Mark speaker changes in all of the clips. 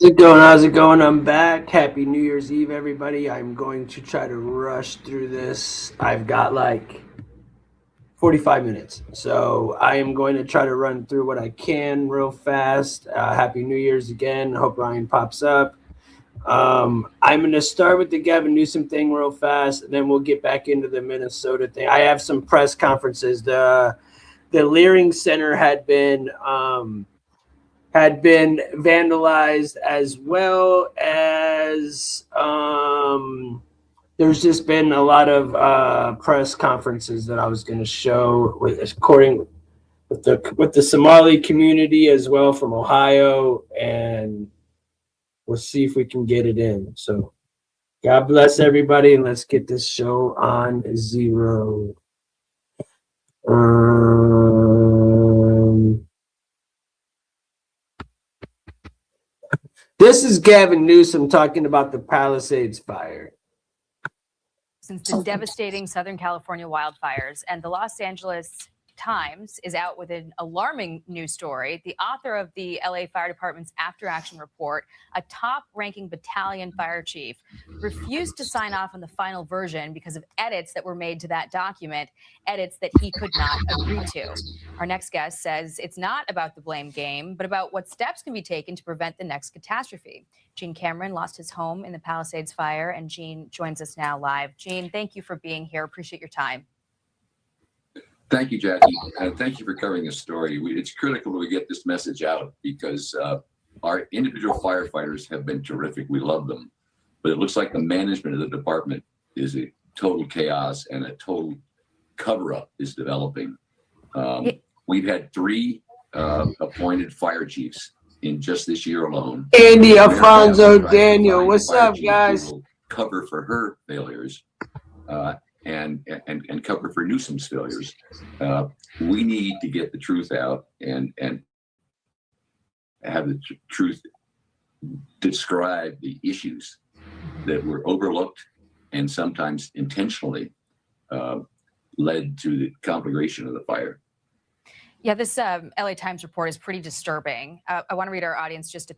Speaker 1: How's it going? How's it going? I'm back. Happy New Year's Eve, everybody. I'm going to try to rush through this. I've got like 45 minutes. So I am going to try to run through what I can real fast. Happy New Year's again. I hope Ryan pops up. I'm going to start with the Gavin Newsom thing real fast, and then we'll get back into the Minnesota thing. I have some press conferences. The Leering Center had been vandalized, as well as there's just been a lot of press conferences that I was going to show with the Somali community as well from Ohio, and we'll see if we can get it in. So God bless everybody, and let's get this show on zero. This is Gavin Newsom talking about the Palisades fire.
Speaker 2: Since the devastating Southern California wildfires, and the Los Angeles Times is out with an alarming news story. The author of the LA Fire Department's After Action Report, a top-ranking battalion fire chief, refused to sign off on the final version because of edits that were made to that document, edits that he could not agree to. Our next guest says it's not about the blame game, but about what steps can be taken to prevent the next catastrophe. Gene Cameron lost his home in the Palisades fire, and Gene joins us now live. Gene, thank you for being here. Appreciate your time.
Speaker 3: Thank you, Jackie, and thank you for covering this story. It's critical that we get this message out because our individual firefighters have been terrific. We love them, but it looks like the management of the department is a total chaos, and a total cover-up is developing. We've had 3 appointed fire chiefs in just this year alone.
Speaker 1: Andy Alfonso Daniel, what's up, guys?
Speaker 3: Cover for her failures. And cover for Newsom's failures. We need to get the truth out and have the truth describe the issues that were overlooked and sometimes intentionally led to the conflagration of the fire.
Speaker 2: Yeah, this LA Times report is pretty disturbing. I want to read our audience just a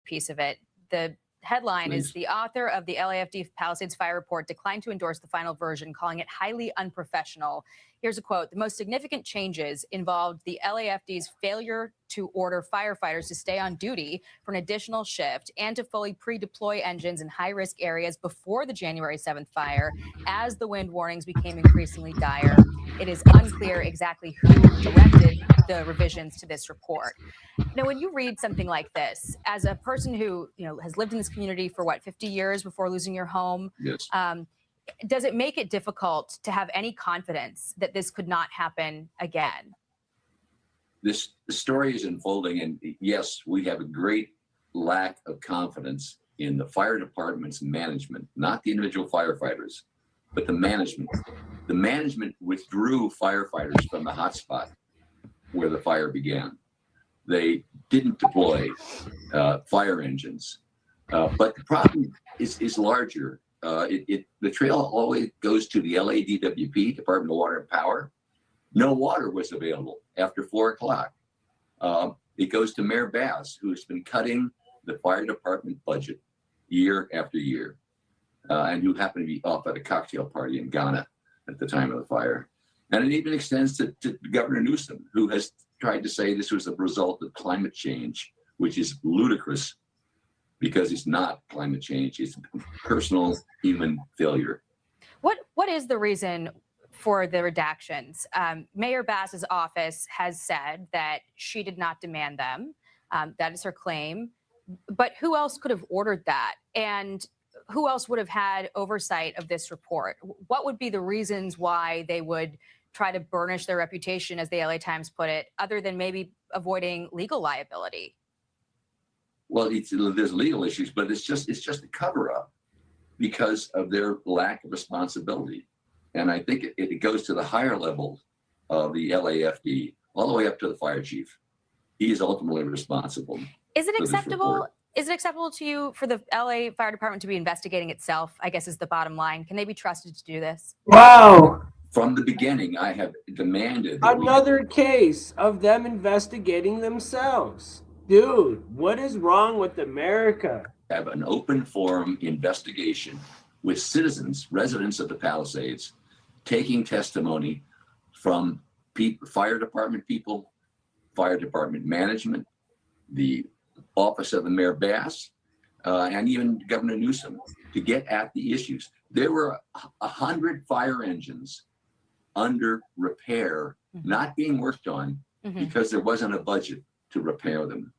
Speaker 2: piece of it. The headline is the author of the LAFD Palisades Fire Report declined to endorse the final version, calling it highly unprofessional. Here's a quote. The most significant changes involved the LAFD's failure to order firefighters to stay on duty for an additional shift and to fully pre-deploy engines in high-risk areas before the January 7th fire, as the wind warnings became increasingly dire. It is unclear exactly who directed the revisions to this report. Now, when you read something like this, as a person who has lived in this community for 50 years before losing your home,
Speaker 3: yes.
Speaker 2: Does it make it difficult to have any confidence that this could not happen again?
Speaker 3: The story is unfolding, and yes, we have a great lack of confidence in the fire department's management, not the individual firefighters, but the management. The management withdrew firefighters from the hotspot where the fire began. They didn't deploy fire engines, but the problem is larger. The trail always goes to the LADWP, Department of Water and Power. No water was available after 4 o'clock. It goes to Mayor Bass, who has been cutting the fire department budget year after year, and who happened to be off at a cocktail party in Ghana at the time of the fire. And it even extends to Governor Newsome, who has tried to say this was a result of climate change, which is ludicrous because it's not climate change. It's personal human failure.
Speaker 2: What is the reason for the redactions? Mayor Bass's office has said that she did not demand them. That is her claim. But who else could have ordered that? And who else would have had oversight of this report? What would be the reasons why they would try to burnish their reputation, as the LA Times put it, other than maybe avoiding legal liability?
Speaker 3: Well, there's legal issues, but it's just a cover-up because of their lack of responsibility. And I think it goes to the higher level of the LAFD, all the way up to the fire chief. He is ultimately responsible.
Speaker 2: Is it acceptable? Is it acceptable to you for the LA Fire Department to be investigating itself, I guess, is the bottom line? Can they be trusted to do this?
Speaker 1: Wow.
Speaker 3: From the beginning, I have demanded
Speaker 1: another case of them investigating themselves. Dude, what is wrong with America?
Speaker 3: Have an open forum investigation with citizens, residents of the Palisades, taking testimony from fire department people, fire department management, the office of the Mayor Bass, and even Governor Newsome, to get at the issues. There were 100 fire engines under repair, not being worked on because there wasn't a budget to repair them.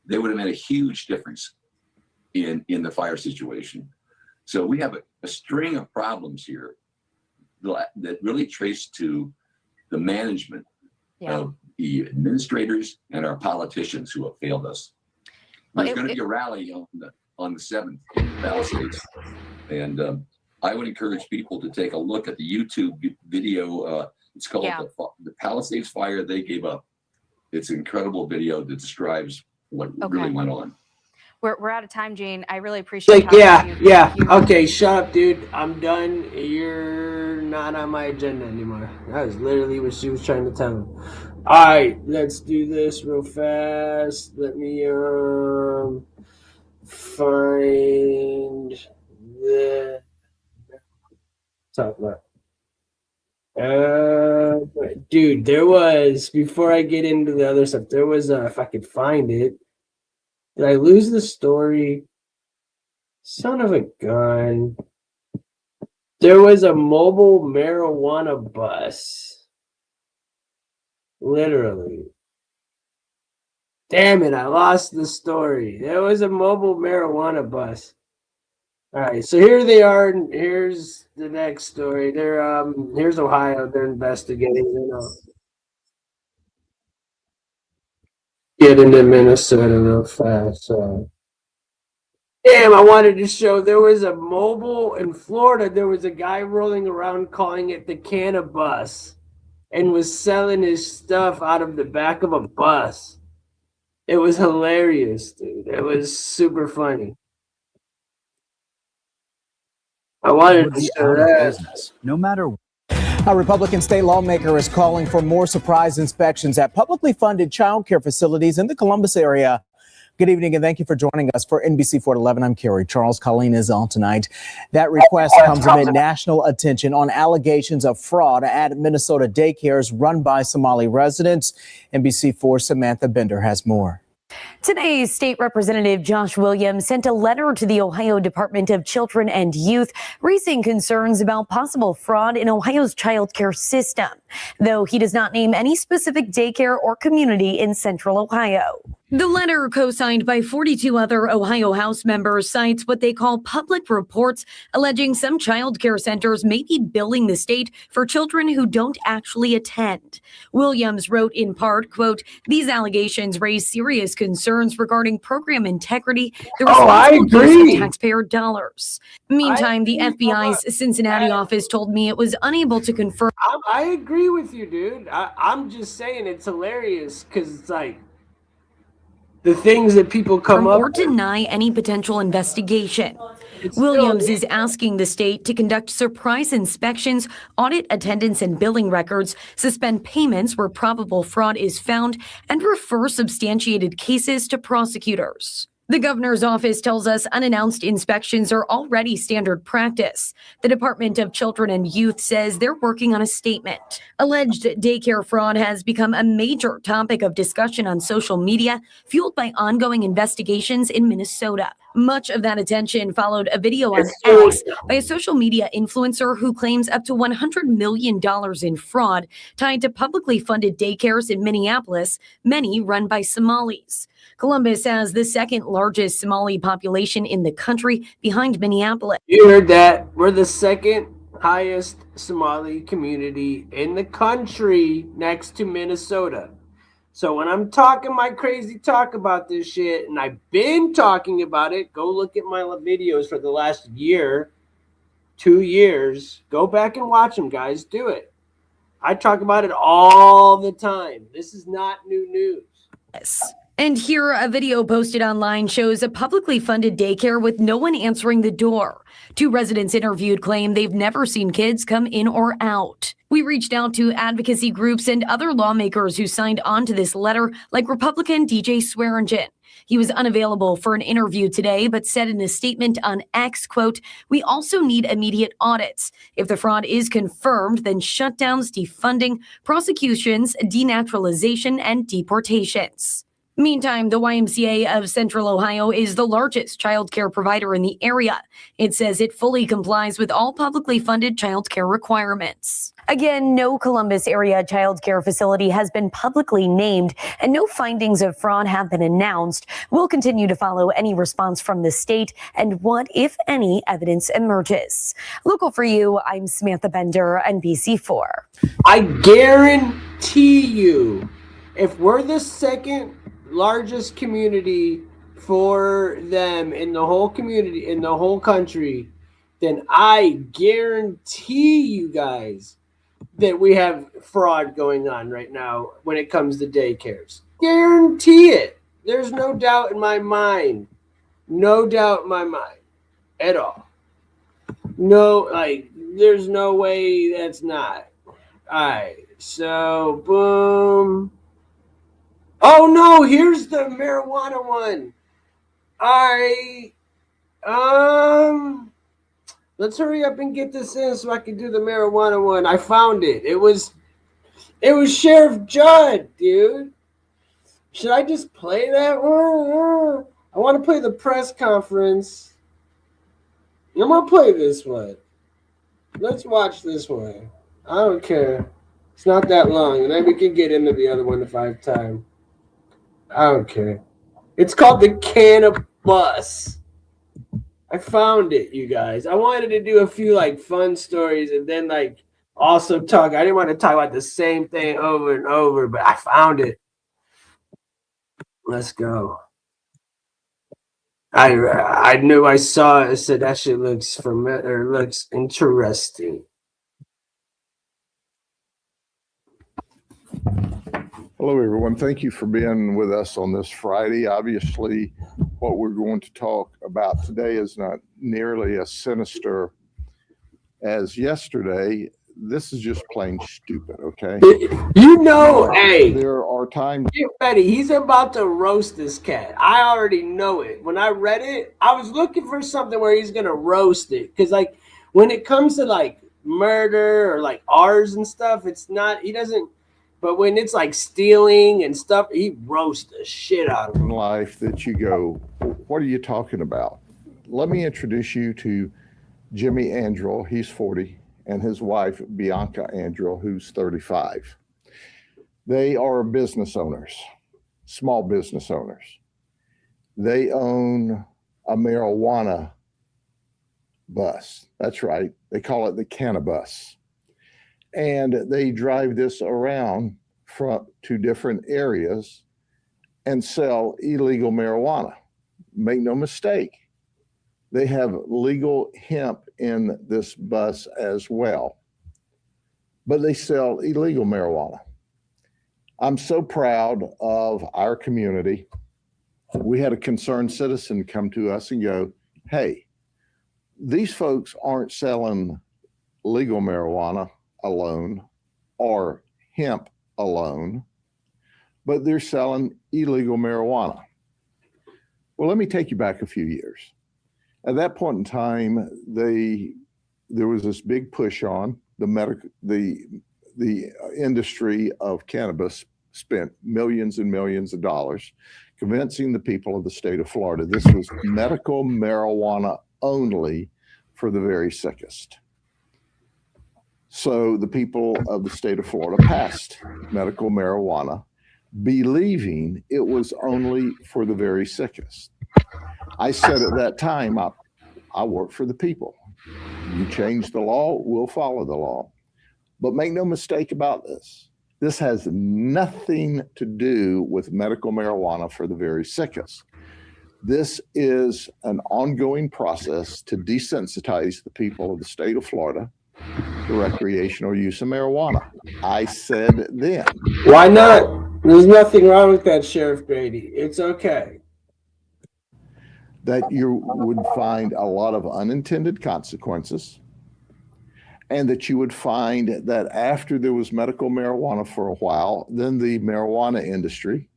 Speaker 3: They would have made a huge difference in the fire situation. So we have a string of problems here that really trace to the management of the administrators and our politicians who have failed us. There's going to be a rally on the 7th in the Palisades. And I would encourage people to take a look at the YouTube video. It's called the Palisades Fire They Gave Up. It's an incredible video that describes what really went on.
Speaker 2: We're out of time, Gene. I really appreciate
Speaker 1: it. Okay, shut up, dude. I'm done. You're not on my agenda anymore. That was literally what she was trying to tell him. All right, let's do this real fast. Let me find the talk about. Dude, there was, before I get into the other stuff, there was if I could find it. Did I lose the story? Son of a gun. There was a mobile marijuana bus. Literally. Damn it, I lost the story. There was a mobile marijuana bus. All right, so here they are, and here's the next story. They're here's Ohio. They're investigating, get into Minnesota real fast. Damn, I wanted to show there was a mobile in Florida. There was a guy rolling around calling it the cannabis and was selling his stuff out of the back of a bus. It was hilarious, dude. It was super funny. I wanted to show that.
Speaker 4: No matter. A Republican state lawmaker is calling for more surprise inspections at publicly funded child care facilities in the Columbus area. Good evening and thank you for joining us for NBC 411. I'm Carrie. Charles Colleen is on tonight. That request comes amid national attention on allegations of fraud at Minnesota daycares run by Somali residents. NBC4 Samantha Bender has more.
Speaker 5: Today, State Representative Josh Williams sent a letter to the Ohio Department of Children and Youth, raising concerns about possible fraud in Ohio's child care system, though he does not name any specific daycare or community in Central Ohio. The letter, co-signed by 42 other Ohio House members, cites what they call public reports alleging some child care centers may be billing the state for children who don't actually attend. Williams wrote in part, quote, "These allegations raise serious concerns regarding program integrity, the responsible use of taxpayer dollars." Meantime, the FBI's Cincinnati office told me it was unable to confirm.
Speaker 1: I agree with you, dude. I'm just saying it's hilarious because it's like, the things that people come up
Speaker 5: or deny any potential investigation. Williams is asking the state to conduct surprise inspections, audit attendance and billing records, suspend payments where probable fraud is found, and refer substantiated cases to prosecutors. The governor's office tells us unannounced inspections are already standard practice. The Department of Children and Youth says they're working on a statement. Alleged daycare fraud has become a major topic of discussion on social media, fueled by ongoing investigations in Minnesota. Much of that attention followed a video on X by a social media influencer who claims up to $100 million in fraud tied to publicly funded daycares in Minneapolis, many run by Somalis. Columbus has the second largest Somali population in the country, behind Minneapolis.
Speaker 1: You heard that. We're the second highest Somali community in the country, next to Minnesota. So when I'm talking my crazy talk about this shit, and I've been talking about it, go look at my videos for the last year, 2 years. Go back and watch them, guys. Do it. I talk about it all the time. This is not new news.
Speaker 5: And here, a video posted online shows a publicly funded daycare with no one answering the door. 2 residents interviewed claim they've never seen kids come in or out. We reached out to advocacy groups and other lawmakers who signed on to this letter, like Republican DJ Swearingen. He was unavailable for an interview today, but said in a statement on X, quote, "We also need immediate audits. If the fraud is confirmed, then shutdowns, defunding, prosecutions, denaturalization, and deportations." Meantime, the YMCA of Central Ohio is the largest child care provider in the area. It says it fully complies with all publicly funded child care requirements. Again, no Columbus area child care facility has been publicly named, and no findings of fraud have been announced. We'll continue to follow any response from the state and what, if any, evidence emerges. Local for you, I'm Samantha Bender, NBC4.
Speaker 1: I guarantee you, if we're the second largest community for them in the whole community, in the whole country, then I guarantee you guys that we have fraud going on right now when it comes to daycares. Guarantee it. There's no doubt in my mind. No doubt in my mind at all. No, like, there's no way that's not. All right, so boom. Oh no, here's the marijuana one. All right. Let's hurry up and get this in so I can do the marijuana one. I found it. It was Sheriff Judd, dude. Should I just play that one? I want to play the press conference. I'm gonna play this one. Let's watch this one. I don't care. It's not that long, and then we can get into the other one if I have time. I don't care. It's called the Cannabis. I found it, you guys. I wanted to do a few like fun stories and then like also talk. I didn't want to talk about the same thing over and over, but I found it. Let's go. I knew I saw it. I said that shit looks familiar, looks interesting.
Speaker 6: Hello, everyone. Thank you for being with us on this Friday. Obviously, what we're going to talk about today is not nearly as sinister as yesterday. This is just plain stupid, okay?
Speaker 1: You know, hey,
Speaker 6: there are times.
Speaker 1: Get ready. He's about to roast this cat. I already know it. When I read it, I was looking for something where he's going to roast it. Because, like, when it comes to, like, murder or, like, ours and stuff, it's not, he doesn't. But when it's like stealing and stuff, he roasts the shit out of
Speaker 6: in
Speaker 1: him.
Speaker 6: Life that you go, what are you talking about? Let me introduce you to Jimmy Andrell. He's 40, and his wife, Bianca Andrell, who's 35. They are business owners, small business owners. They own a marijuana bus. That's right. They call it the Cannabis. And they drive this around to different areas and sell illegal marijuana. Make no mistake, they have legal hemp in this bus as well, but they sell illegal marijuana. I'm so proud of our community. We had a concerned citizen come to us and go, hey, these folks aren't selling legal marijuana alone or hemp alone, but they're selling illegal marijuana. Well, let me take you back a few years. At that point in time, there was this big push on the industry of cannabis spent millions and millions of dollars convincing the people of the state of Florida this was medical marijuana only for the very sickest. So the people of the state of Florida passed medical marijuana, believing it was only for the very sickest. I said at that time, I work for the people. You change the law, we'll follow the law. But make no mistake about this. This has nothing to do with medical marijuana for the very sickest. This is an ongoing process to desensitize the people of the state of Florida to recreational use of marijuana. I said then.
Speaker 1: Why not? There's nothing wrong with that, Sheriff Grady. It's okay.
Speaker 6: That you would find a lot of unintended consequences, and that you would find that after there was medical marijuana for a while, then the marijuana industry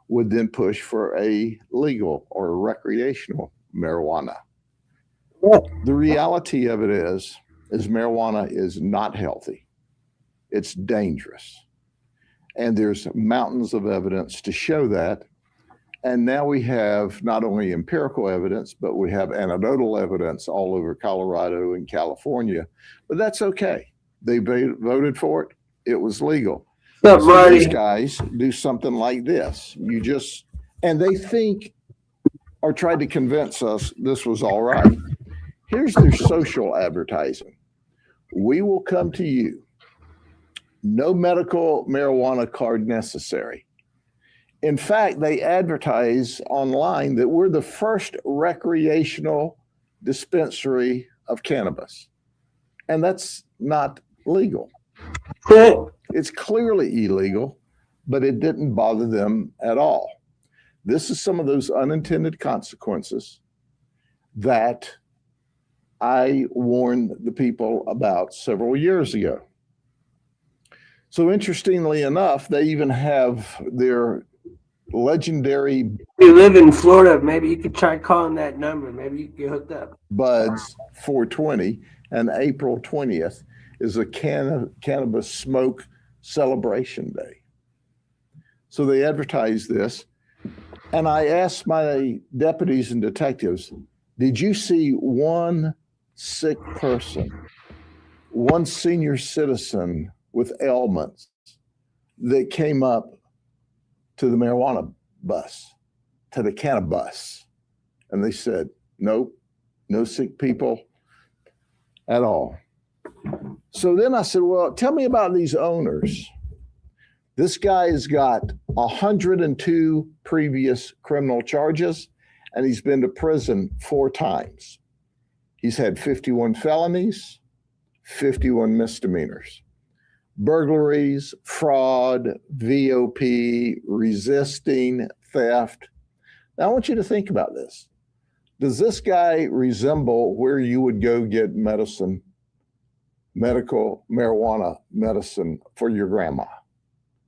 Speaker 6: would then push for a legal or recreational marijuana. The reality of it is marijuana is not healthy. It's dangerous. And there's mountains of evidence to show that. And now we have not only empirical evidence, but we have anecdotal evidence all over Colorado and California. But that's okay. They voted for it. It was legal. So these guys do something like this. And they think or tried to convince us this was all right. Here's their social advertising. We will come to you. No medical marijuana card necessary. In fact, they advertise online that we're the first recreational dispensary of cannabis. And that's not legal. It's clearly illegal, but it didn't bother them at all. This is some of those unintended consequences that I warned the people about several years ago. So interestingly enough, they even have their legendary.
Speaker 1: You live in Florida, maybe you could try calling that number. Maybe you could get hooked up.
Speaker 6: Buds 420, and April 20th is a cannabis smoke celebration day. So they advertise this. And I asked my deputies and detectives, did you see one sick person, one senior citizen with ailments that came up to the marijuana bus, to the cannabis? And they said, nope, no sick people at all. So then I said, well, tell me about these owners. This guy has got 102 previous criminal charges, and he's been to prison 4 times. He's had 51 felonies, 51 misdemeanors. Burglaries, fraud, VOP, resisting, theft. Now, I want you to think about this. Does this guy resemble where you would go get medicine, medical marijuana medicine for your grandma?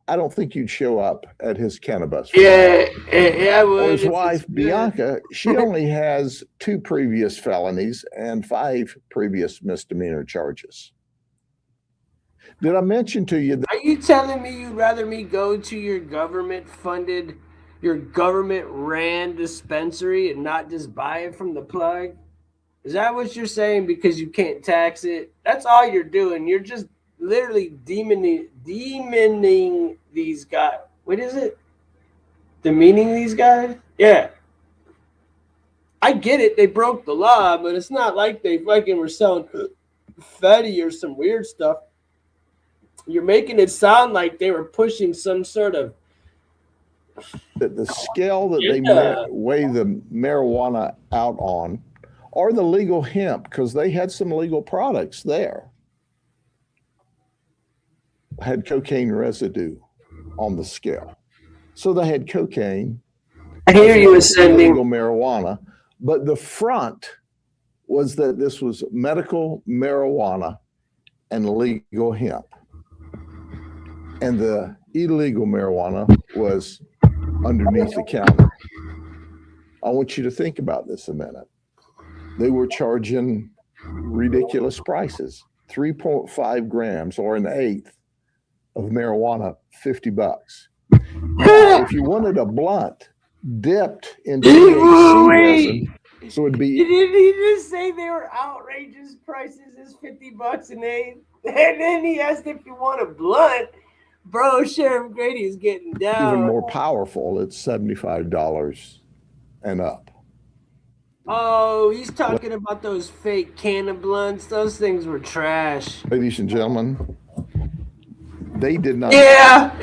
Speaker 6: I don't think you'd show up at his cannabis.
Speaker 1: Yeah, I would.
Speaker 6: Or his wife, Bianca, she only has 2 previous felonies and 5 previous misdemeanor charges. Did I mention to you that?
Speaker 1: Are you telling me you'd rather me go to your government-funded, your government-ran dispensary and not just buy it from the plug? Is that what you're saying because you can't tax it? That's all you're doing. You're just literally demoning these guys. What is it? Demeaning these guys? Yeah. I get it. They broke the law, but it's not like they fucking were selling fatty or some weird stuff. You're making it sound like they were pushing some sort of
Speaker 6: the scale that they weigh the marijuana out on, or the legal hemp, because they had some legal products there, had cocaine residue on the scale. So they had cocaine.
Speaker 1: I hear you ascending.
Speaker 6: Legal marijuana, but the front was that this was medical marijuana and legal hemp. And the illegal marijuana was underneath the counter. I want you to think about this a minute. They were charging ridiculous prices, 3.5 grams or an eighth of marijuana, $50. If you wanted a blunt dipped in THC resin, so it'd be.
Speaker 1: Did he just say they were outrageous prices? Is $50 an eighth? And then he asked if you want a blunt. Bro, Sheriff Grady is getting down.
Speaker 6: Even more powerful, it's $75 and up.
Speaker 1: Oh, he's talking about those fake canna blunts. Those things were trash.
Speaker 6: Ladies and gentlemen, they did not.
Speaker 1: Yeah.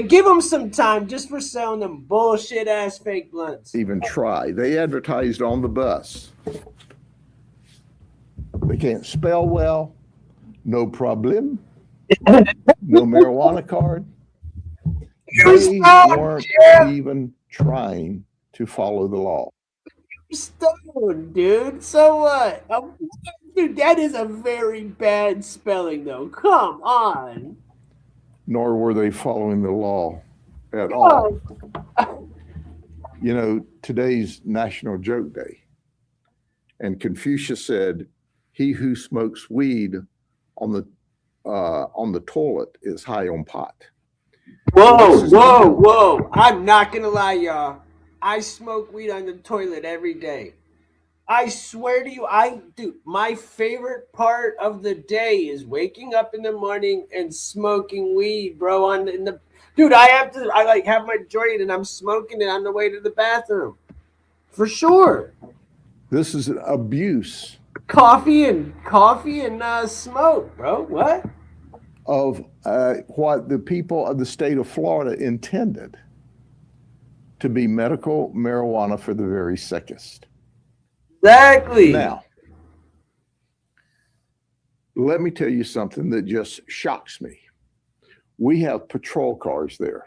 Speaker 1: Give them some time just for selling them bullshit ass fake blunts.
Speaker 6: Even try. They advertised on the bus. They can't spell well. No problem. No marijuana card. They weren't even trying to follow the law.
Speaker 1: Stone, dude. So what? Dude, that is a very bad spelling, though. Come on.
Speaker 6: Nor were they following the law at all. You know, today's National Joke Day. And Confucius said, "He who smokes weed on the toilet is high on pot."
Speaker 1: Whoa. I'm not going to lie, y'all. I smoke weed on the toilet every day. I swear to you, dude, my favorite part of the day is waking up in the morning and smoking weed, bro. Dude, I have my joint and I'm smoking it on the way to the bathroom. For sure.
Speaker 6: This is an abuse.
Speaker 1: Coffee and smoke, bro. What?
Speaker 6: Of what the people of the state of Florida intended to be medical marijuana for the very sickest.
Speaker 1: Exactly.
Speaker 6: Now, let me tell you something that just shocks me. We have patrol cars there.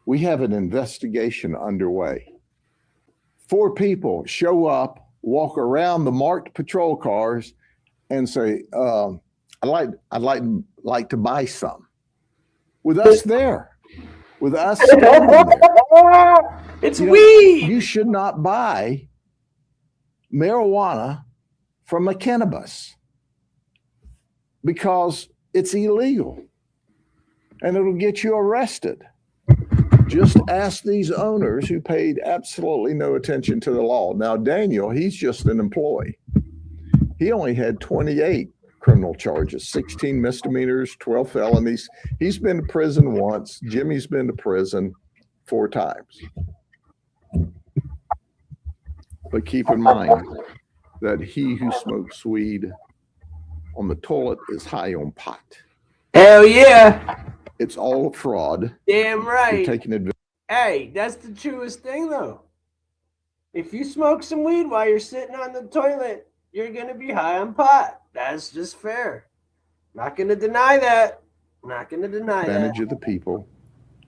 Speaker 6: We have an investigation underway. 4 people show up, walk around the marked patrol cars, and say, "I'd like to buy some." With us there, with us standing there.
Speaker 1: It's weed.
Speaker 6: You should not buy marijuana from a cannabis because it's illegal and it'll get you arrested. Just ask these owners who paid absolutely no attention to the law. Now, Daniel, he's just an employee. He only had 28 criminal charges, 16 misdemeanors, 12 felonies. He's been to prison once. Jimmy's been to prison 4 times. But keep in mind that he who smokes weed on the toilet is high on pot.
Speaker 1: Hell yeah.
Speaker 6: It's all a fraud.
Speaker 1: Damn right.
Speaker 6: You're taking advantage.
Speaker 1: Hey, that's the truest thing, though. If you smoke some weed while you're sitting on the toilet, you're going to be high on pot. That's just fair. Not going to deny that. Not going to deny that.
Speaker 6: Advantage of the people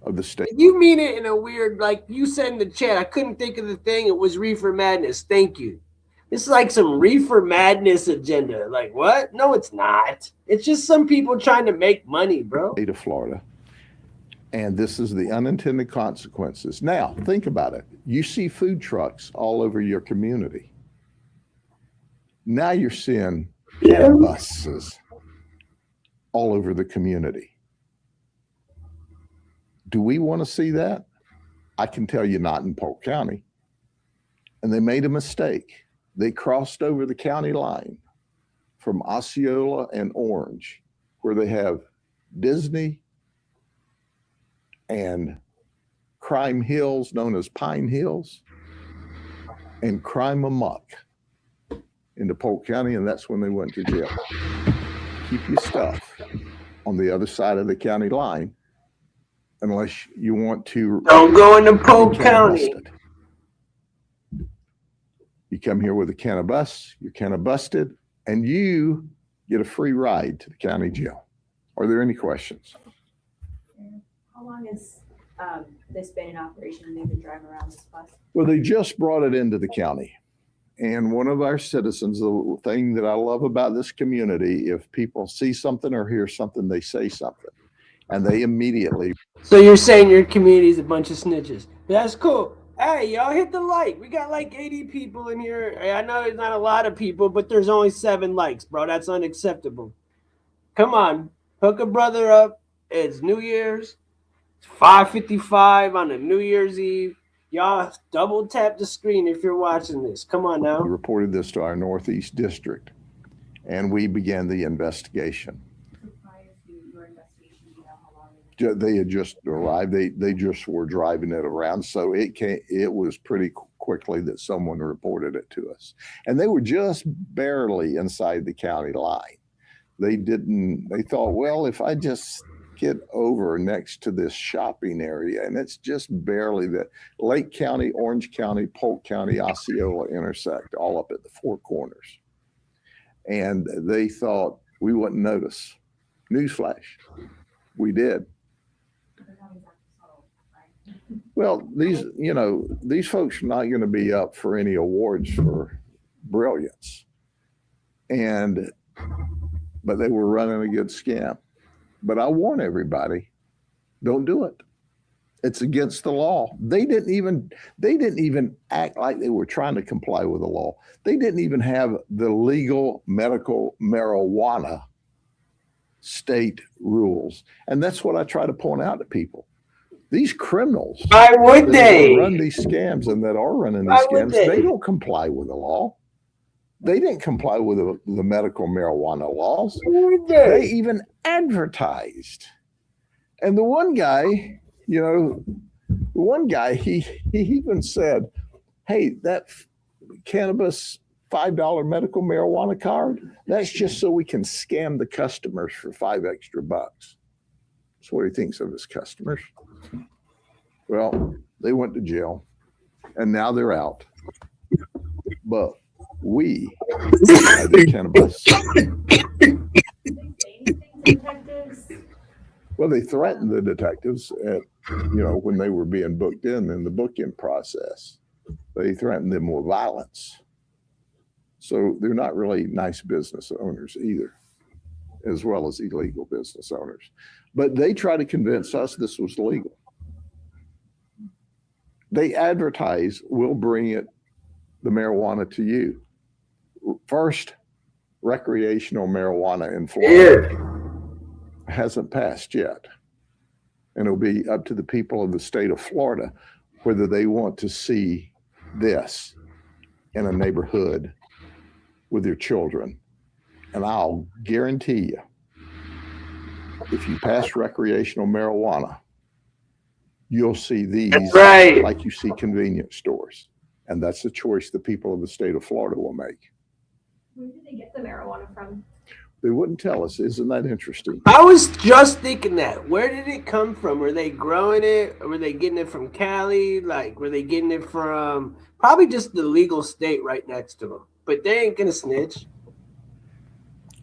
Speaker 6: of the state.
Speaker 1: You mean it in a weird, like you said in the chat, I couldn't think of the thing. It was reefer madness. Thank you. This is like some reefer madness agenda. Like what? No, it's not. It's just some people trying to make money, bro.
Speaker 6: State of Florida. And this is the unintended consequences. Now, think about it. You see food trucks all over your community. Now you're seeing buses all over the community. Do we want to see that? I can tell you not in Polk County. And they made a mistake. They crossed over the county line from Osceola and Orange, where they have Disney and crime hills known as Pine Hills and crime amok into Polk County, and that's when they went to jail. Keep your stuff on the other side of the county line unless you want to.
Speaker 1: Don't go into Polk County.
Speaker 6: You come here with a can of bus, you're kind of busted, and you get a free ride to the county jail. Are there any questions?
Speaker 7: How long has this been in operation and they've been driving around this bus?
Speaker 6: Well, they just brought it into the county. And one of our citizens, the thing that I love about this community, if people see something or hear something, they say something. And they immediately.
Speaker 1: So you're saying your community is a bunch of snitches. That's cool. Hey, y'all hit the like. We got like 80 people in here. I know there's not a lot of people, but there's only 7 likes, bro. That's unacceptable. Come on. Hook a brother up. It's New Year's. It's 5:55 on a New Year's Eve. Y'all double tap the screen if you're watching this. Come on now.
Speaker 6: We reported this to our Northeast District, and we began the investigation.
Speaker 7: Prior to your investigation, do you know how long
Speaker 6: They had just arrived. They just were driving it around. So it was pretty quickly that someone reported it to us. And they were just barely inside the county line. They thought, well, if I just get over next to this shopping area, and it's just barely that Lake County, Orange County, Polk County, Osceola intersect all up at the 4 corners. And they thought we wouldn't notice. Newsflash. We did. Well, these folks are not going to be up for any awards for brilliance. But they were running a good scam. But I warn everybody, don't do it. It's against the law. They didn't even act like they were trying to comply with the law. They didn't even have the legal medical marijuana state rules. And that's what I try to point out to people. These criminals
Speaker 1: Why would they
Speaker 6: run these scams and that are running these scams, they don't comply with the law. They didn't comply with the medical marijuana laws. They even advertised. And the one guy, he even said, hey, that cannabis $5 medical marijuana card, that's just so we can scam the customers for $5 extra. That's what he thinks of his customers. Well, they went to jail and now they're out. But we had the cannabis. Well, they threatened the detectives when they were being booked in the booking process. They threatened them with violence. So they're not really nice business owners either, as well as illegal business owners. But they try to convince us this was legal. They advertise, we'll bring the marijuana to you. First, recreational marijuana in Florida hasn't passed yet. And it'll be up to the people of the state of Florida whether they want to see this in a neighborhood with their children. And I'll guarantee you, if you pass recreational marijuana, you'll see these like you see convenience stores. And that's the choice the people of the state of Florida will make.
Speaker 7: Where did they get the marijuana from?
Speaker 6: They wouldn't tell us. Isn't that interesting?
Speaker 1: I was just thinking that. Where did it come from? Were they growing it? Or were they getting it from Cali? Like, were they getting it from probably just the legal state right next to them? But they ain't gonna snitch.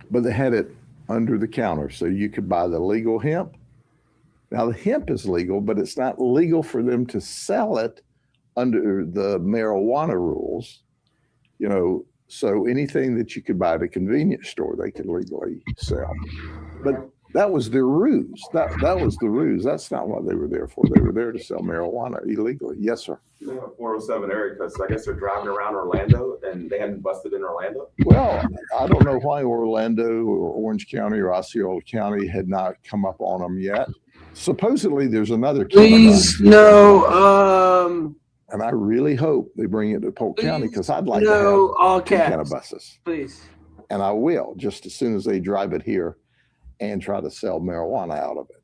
Speaker 6: But they had it under the counter, so you could buy the legal hemp. Now the hemp is legal, but it's not legal for them to sell it under the marijuana rules. So anything that you could buy at a convenience store, they could legally sell. But that was their ruse. That was the ruse. That's not what they were there for. They were there to sell marijuana illegally. Yes, sir.
Speaker 8: 407 area code. So I guess they're driving around Orlando and they hadn't busted in Orlando?
Speaker 6: Well, I don't know why Orlando or Orange County or Osceola County had not come up on them yet. Supposedly there's another.
Speaker 1: Please, no.
Speaker 6: And I really hope they bring it to Polk County because I'd like to
Speaker 1: No,
Speaker 6: have
Speaker 1: all
Speaker 6: two
Speaker 1: caps.
Speaker 6: cannabuses.
Speaker 1: Please.
Speaker 6: And I will, just as soon as they drive it here and try to sell marijuana out of it.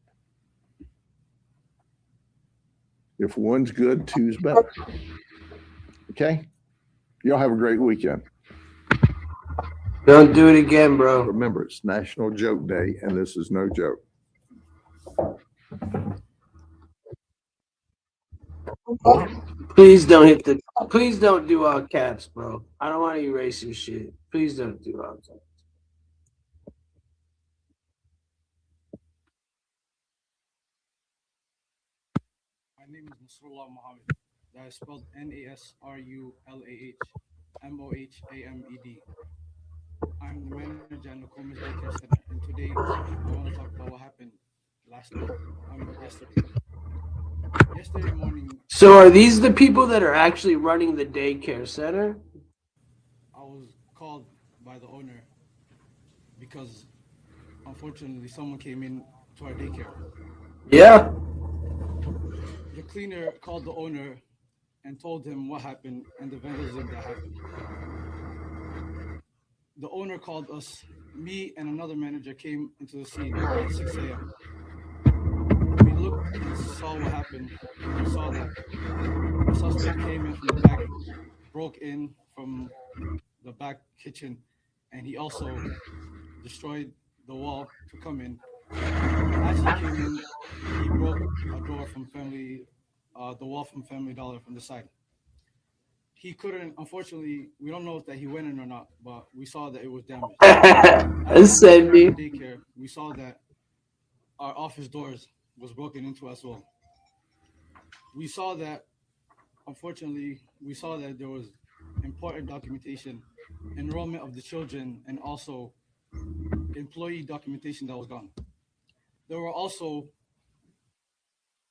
Speaker 6: If one's good, two's better. Okay? Y'all have a great weekend.
Speaker 1: Don't do it again, bro.
Speaker 6: Remember, it's National Joke Day, and this is no joke.
Speaker 1: Please don't please don't do all caps, bro. I don't want to erase your shit. Please don't do all caps.
Speaker 9: My name is Nasrullah Mohammed. That is spelled NASRULAH MOHAMED. I'm the manager at Nokomis Daycare Center, and today I want to talk about what happened yesterday morning.
Speaker 1: So are these the people that are actually running the daycare center?
Speaker 9: I was called by the owner because unfortunately someone came in to our daycare.
Speaker 1: Yeah.
Speaker 9: The cleaner called the owner and told him what happened and the vandalism that happened. The owner called us. Me and another manager came into the scene at 6 a.m. We looked and saw what happened. We saw that the suspect came in from the back, broke in from the back kitchen, and he also destroyed the wall to come in. As he came in, he broke a door from the wall from Family Dollar from the side. He couldn't, unfortunately, we don't know if that he went in or not, but we saw that it was damaged. Daycare, we saw that our office doors was broken into as well. we saw that, unfortunately, we saw that there was important documentation, enrollment of the children, and also employee documentation that was gone. There were also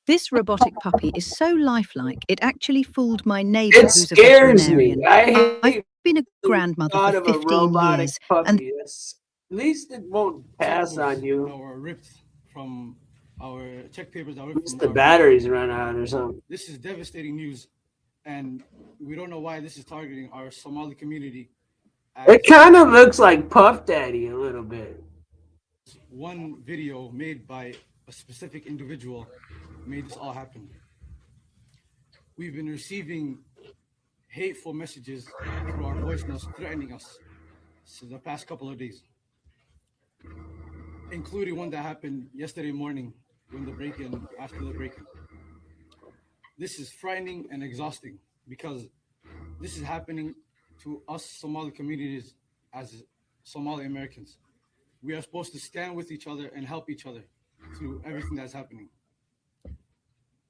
Speaker 10: This robotic puppy is so lifelike, it actually fooled my neighbour
Speaker 1: It
Speaker 10: who's a
Speaker 1: scares me.
Speaker 10: veterinarian.
Speaker 1: I
Speaker 10: I've
Speaker 1: hate
Speaker 10: been a
Speaker 1: the
Speaker 10: grandmother
Speaker 1: thought
Speaker 10: for
Speaker 1: of a
Speaker 10: 15
Speaker 1: robotic
Speaker 10: years, and
Speaker 1: puppy. At least it won't pass on
Speaker 9: that
Speaker 1: you.
Speaker 9: were ripped from our check papers that were ripped
Speaker 1: It's
Speaker 9: from
Speaker 1: the
Speaker 9: our
Speaker 1: batteries run out or something.
Speaker 9: This is devastating news, and we don't know why this is targeting our Somali community.
Speaker 1: It kind of looks like Puff Daddy a little bit.
Speaker 9: One video made by a specific individual made this all happen. We've been receiving hateful messages through our voice notes threatening us for the past couple of days, including one that happened yesterday morning when the break-in, after the break-in. This is frightening and exhausting because this is happening to us Somali communities as Somali Americans. We are supposed to stand with each other and help each other through everything that's happening.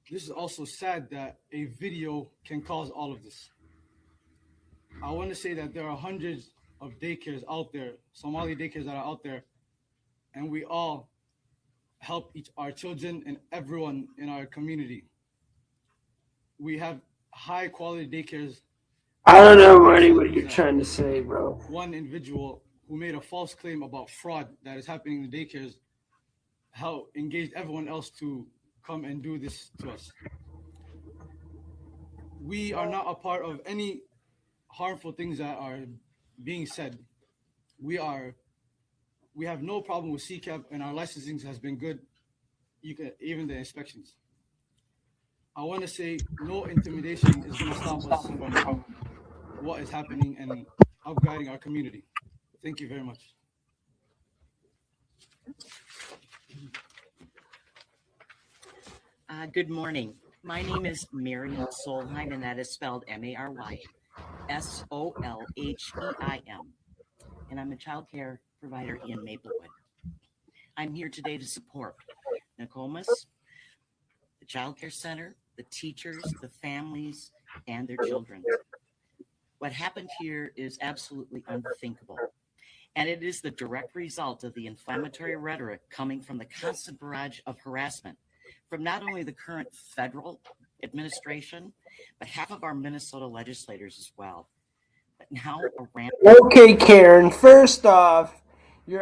Speaker 9: This is also sad that a video can cause all of this. I want to say that there are hundreds of daycares out there, Somali daycares that are out there, and we all help our children and everyone in our community. We have high quality daycares.
Speaker 1: I don't know, Marty, what you're trying to say, bro.
Speaker 9: One individual who made a false claim about fraud that is happening in the daycares engaged everyone else to come and do this to us. We are not a part of any harmful things that are being said. We have no problem with CCAP, and our licensing has been good, even the inspections. I want to say no intimidation is going to stop us from what is happening and guiding our community. Thank you very much.
Speaker 11: Good morning. My name is Mary Solheim, and that is spelled Mary Solheim. And I'm a child care provider in Maplewood. I'm here today to support Nokomis, the child care center, the teachers, the families, and their children. What happened here is absolutely unthinkable. And it is the direct result of the inflammatory rhetoric coming from the constant barrage of harassment from not only the current federal administration, but half of our Minnesota legislators as well. But now
Speaker 1: Okay, Karen, first off, you're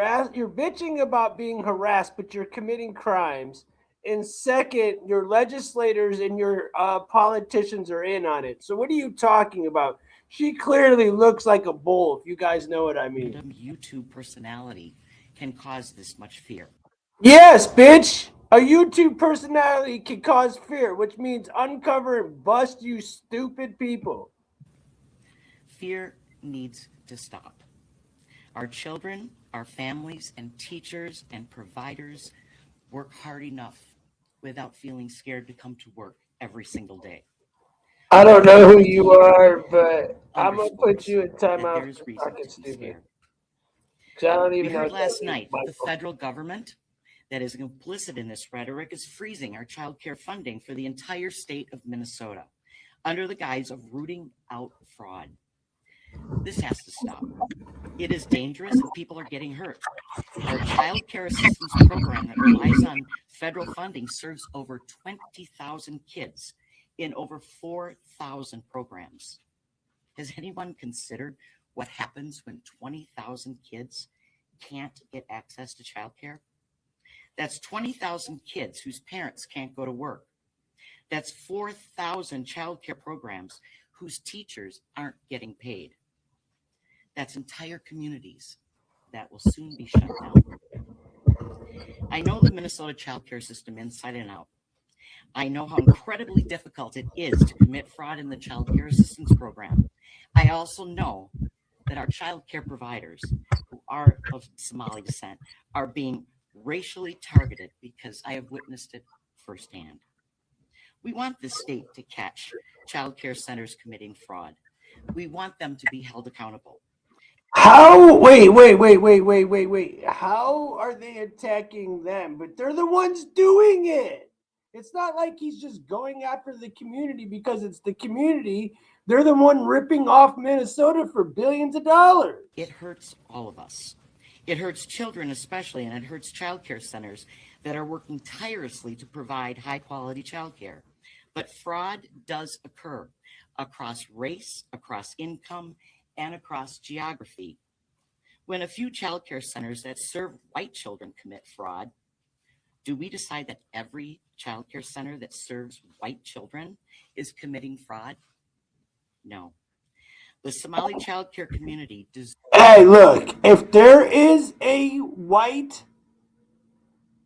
Speaker 1: bitching about being harassed, but you're committing crimes. And second, your legislators and your politicians are in on it. So what are you talking about? She clearly looks like a bull, if you guys know what I mean.
Speaker 11: YouTube personality can cause this much fear.
Speaker 1: Yes, bitch. A YouTube personality can cause fear, which means uncover and bust you stupid people.
Speaker 11: Fear needs to stop. Our children, our families, and teachers and providers work hard enough without feeling scared to come to work every single day.
Speaker 1: I don't know who you are, but I'm going to put you in timeout
Speaker 11: There's
Speaker 1: for
Speaker 11: reason
Speaker 1: fucking
Speaker 11: to be
Speaker 1: stupid.
Speaker 11: scared.
Speaker 1: I don't
Speaker 11: We
Speaker 1: even know
Speaker 11: heard
Speaker 1: what
Speaker 11: last
Speaker 1: that
Speaker 11: night
Speaker 1: means,
Speaker 11: that the federal government that is complicit in this rhetoric is freezing our child care funding for the entire state of Minnesota under the guise of rooting out fraud. This has to stop. It is dangerous and people are getting hurt. Our child care assistance program that relies on federal funding serves over 20,000 kids in over 4,000 programs. Has anyone considered what happens when 20,000 kids can't get access to child care? That's 20,000 kids whose parents can't go to work. That's 4,000 child care programs whose teachers aren't getting paid. That's entire communities that will soon be shut down. I know the Minnesota child care system inside and out. I know how incredibly difficult it is to commit fraud in the child care assistance program. I also know that our child care providers who are of Somali descent are being racially targeted because I have witnessed it firsthand. We want the state to catch child care centers committing fraud. We want them to be held accountable.
Speaker 1: How? Wait. How are they attacking them? But they're the ones doing it. It's not like he's just going after the community because it's the community. They're the one ripping off Minnesota for billions of dollars.
Speaker 11: It hurts all of us. It hurts children especially, and it hurts child care centers that are working tirelessly to provide high-quality child care. But fraud does occur across race, across income, and across geography. When a few child care centers that serve white children commit fraud, do we decide that every child care center that serves white children is committing fraud? No. The Somali child care community does.
Speaker 1: Hey, look, if there is a white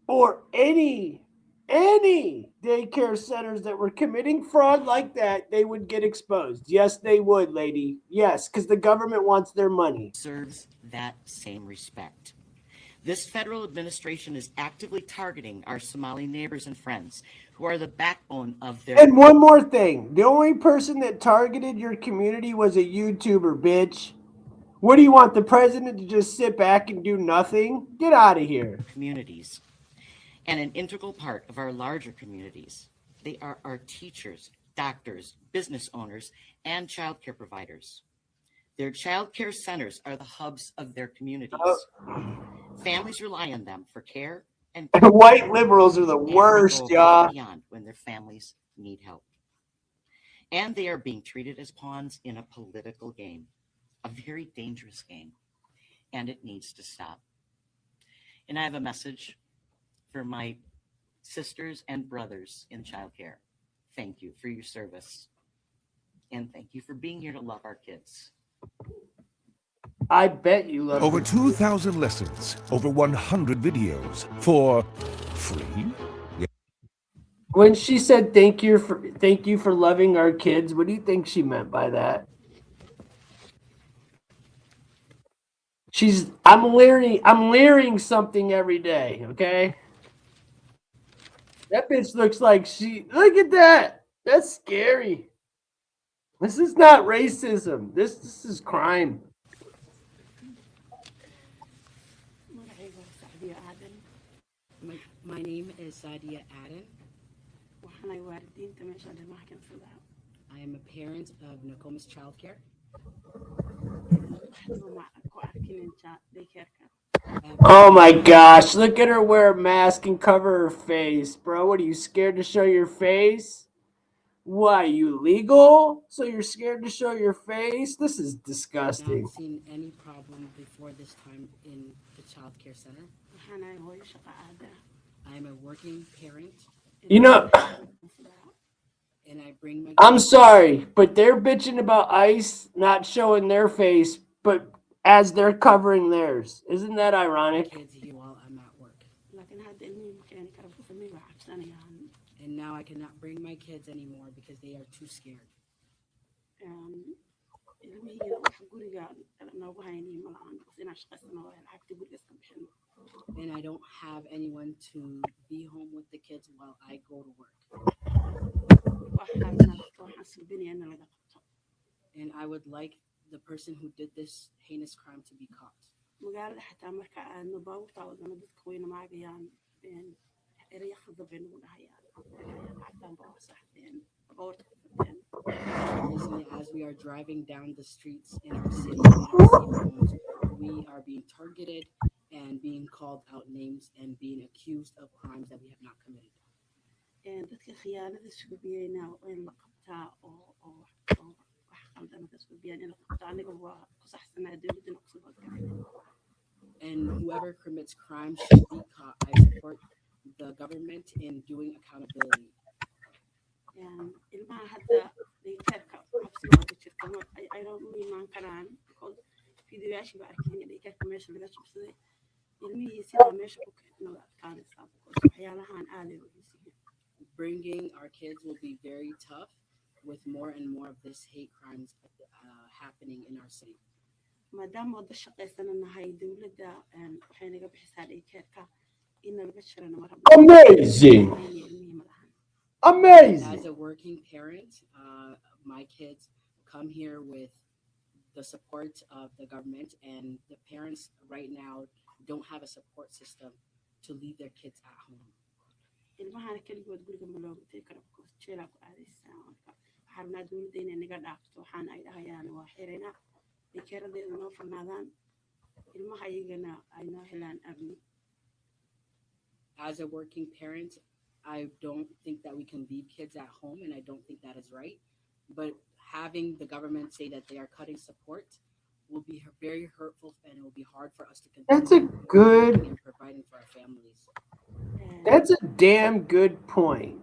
Speaker 1: or any daycare centers that were committing fraud like that, they would get exposed. Yes, they would, lady. Yes, because the government wants their money.
Speaker 11: Deserves that same respect. This federal administration is actively targeting our Somali neighbors and friends who are the backbone of their.
Speaker 1: And one more thing. The only person that targeted your community was a YouTuber, bitch. What do you want, the president to just sit back and do nothing? Get out of here.
Speaker 11: Communities and an integral part of our larger communities. They are our teachers, doctors, business owners, and child care providers. Their child care centers are the hubs of their communities. Families rely on them for care and
Speaker 1: white liberals are the worst, y'all.
Speaker 11: Beyond when their families need help. And they are being treated as pawns in a political game, a very dangerous game, and it needs to stop. And I have a message for my sisters and brothers in childcare. Thank you for your service. And thank you for being here to love our kids.
Speaker 1: I bet you love
Speaker 12: over 2,000 lessons, over 100 videos for free.
Speaker 1: When she said thank you for loving our kids, what do you think she meant by that? I'm learning something every day, okay? That bitch looks like look at that. That's scary. This is not racism. This is crime.
Speaker 13: My name is Sadia Aden. I am a parent of Nokomis Child Care.
Speaker 1: Oh my gosh, look at her wear a mask and cover her face. Bro, what are you, scared to show your face? Why, you legal? So you're scared to show your face? This is disgusting.
Speaker 13: I've not seen any problem before this time in the child care center. I am a working parent.
Speaker 1: You know,
Speaker 13: and I bring my
Speaker 1: I'm sorry, but they're bitching about ICE not showing their face, but as they're covering theirs. Isn't that ironic?
Speaker 13: Kids here while I'm at work. And now I cannot bring my kids anymore because they are too scared. And I don't have anyone to be home with the kids while I go to work. And I would like the person who did this heinous crime to be caught. Recently, as we are driving down the streets in our city, we are being targeted and being called out names and being accused of crimes that we have not committed. And whoever commits crime should be caught. I support the government in doing accountability. Bringing our kids will be very tough with more and more of this hate crimes happening in our city.
Speaker 1: Amazing. Amazing.
Speaker 13: As a working parent, my kids come here with the support of the government, and the parents right now don't have a support system to leave their kids at home. ilmahana keligood guriga ma looga tegi karo because jeelaa ku aadaysaa marka waxaa rabnaa dowladda inay naga dhaafto waxaana ay dhahayaan waa xiraynaa dekeeradeedu noo furnaadaan ilmaha iyagana ay noo helaan amni. As a working parent, I don't think that we can leave kids at home, and I don't think that is right. But having the government say that they are cutting support will be very hurtful, and it will be hard for us to continue.
Speaker 1: That's a good.
Speaker 13: And providing for our families.
Speaker 1: That's a damn good point.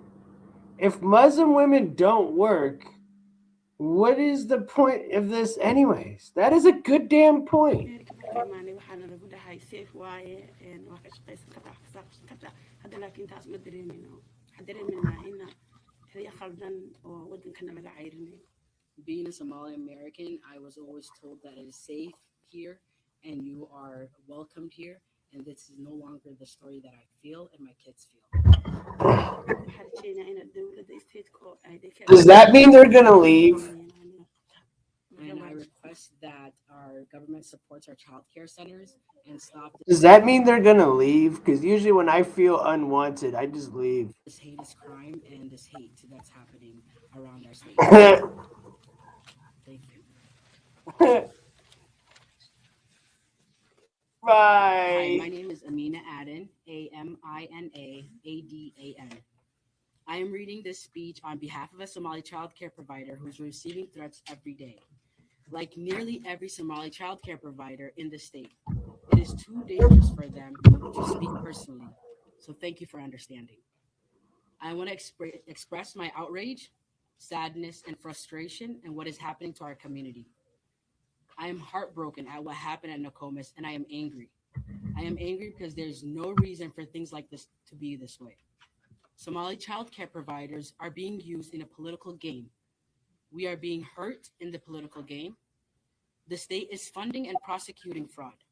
Speaker 1: If Muslim women don't work, what is the point of this, anyways? That is a good damn point.
Speaker 13: Being a Somali American, I was always told that it is safe here and you are welcomed here, and this is no longer the story that I feel and my kids feel.
Speaker 1: Does that mean they're gonna leave?
Speaker 13: And I request that our government supports our child care centers and stop.
Speaker 1: Does that mean they're gonna leave? Because usually when I feel unwanted, I just leave.
Speaker 13: This heinous crime and this hate that's happening around our state. Thank you.
Speaker 1: Bye.
Speaker 13: Hi, my name is Amina Aden, Aminaaadan. I am reading this speech on behalf of a Somali child care provider who's receiving threats every day. Like nearly every Somali child care provider in the state, it is too dangerous for them to speak personally. So thank you for understanding. I want to express my outrage, sadness, and frustration and what is happening to our community. I am heartbroken at what happened at Nokomis, and I am angry. I am angry because there's no reason for things like this to be this way. Somali child care providers are being used in a political game. We are being hurt in the political game. The state is funding and prosecuting fraud,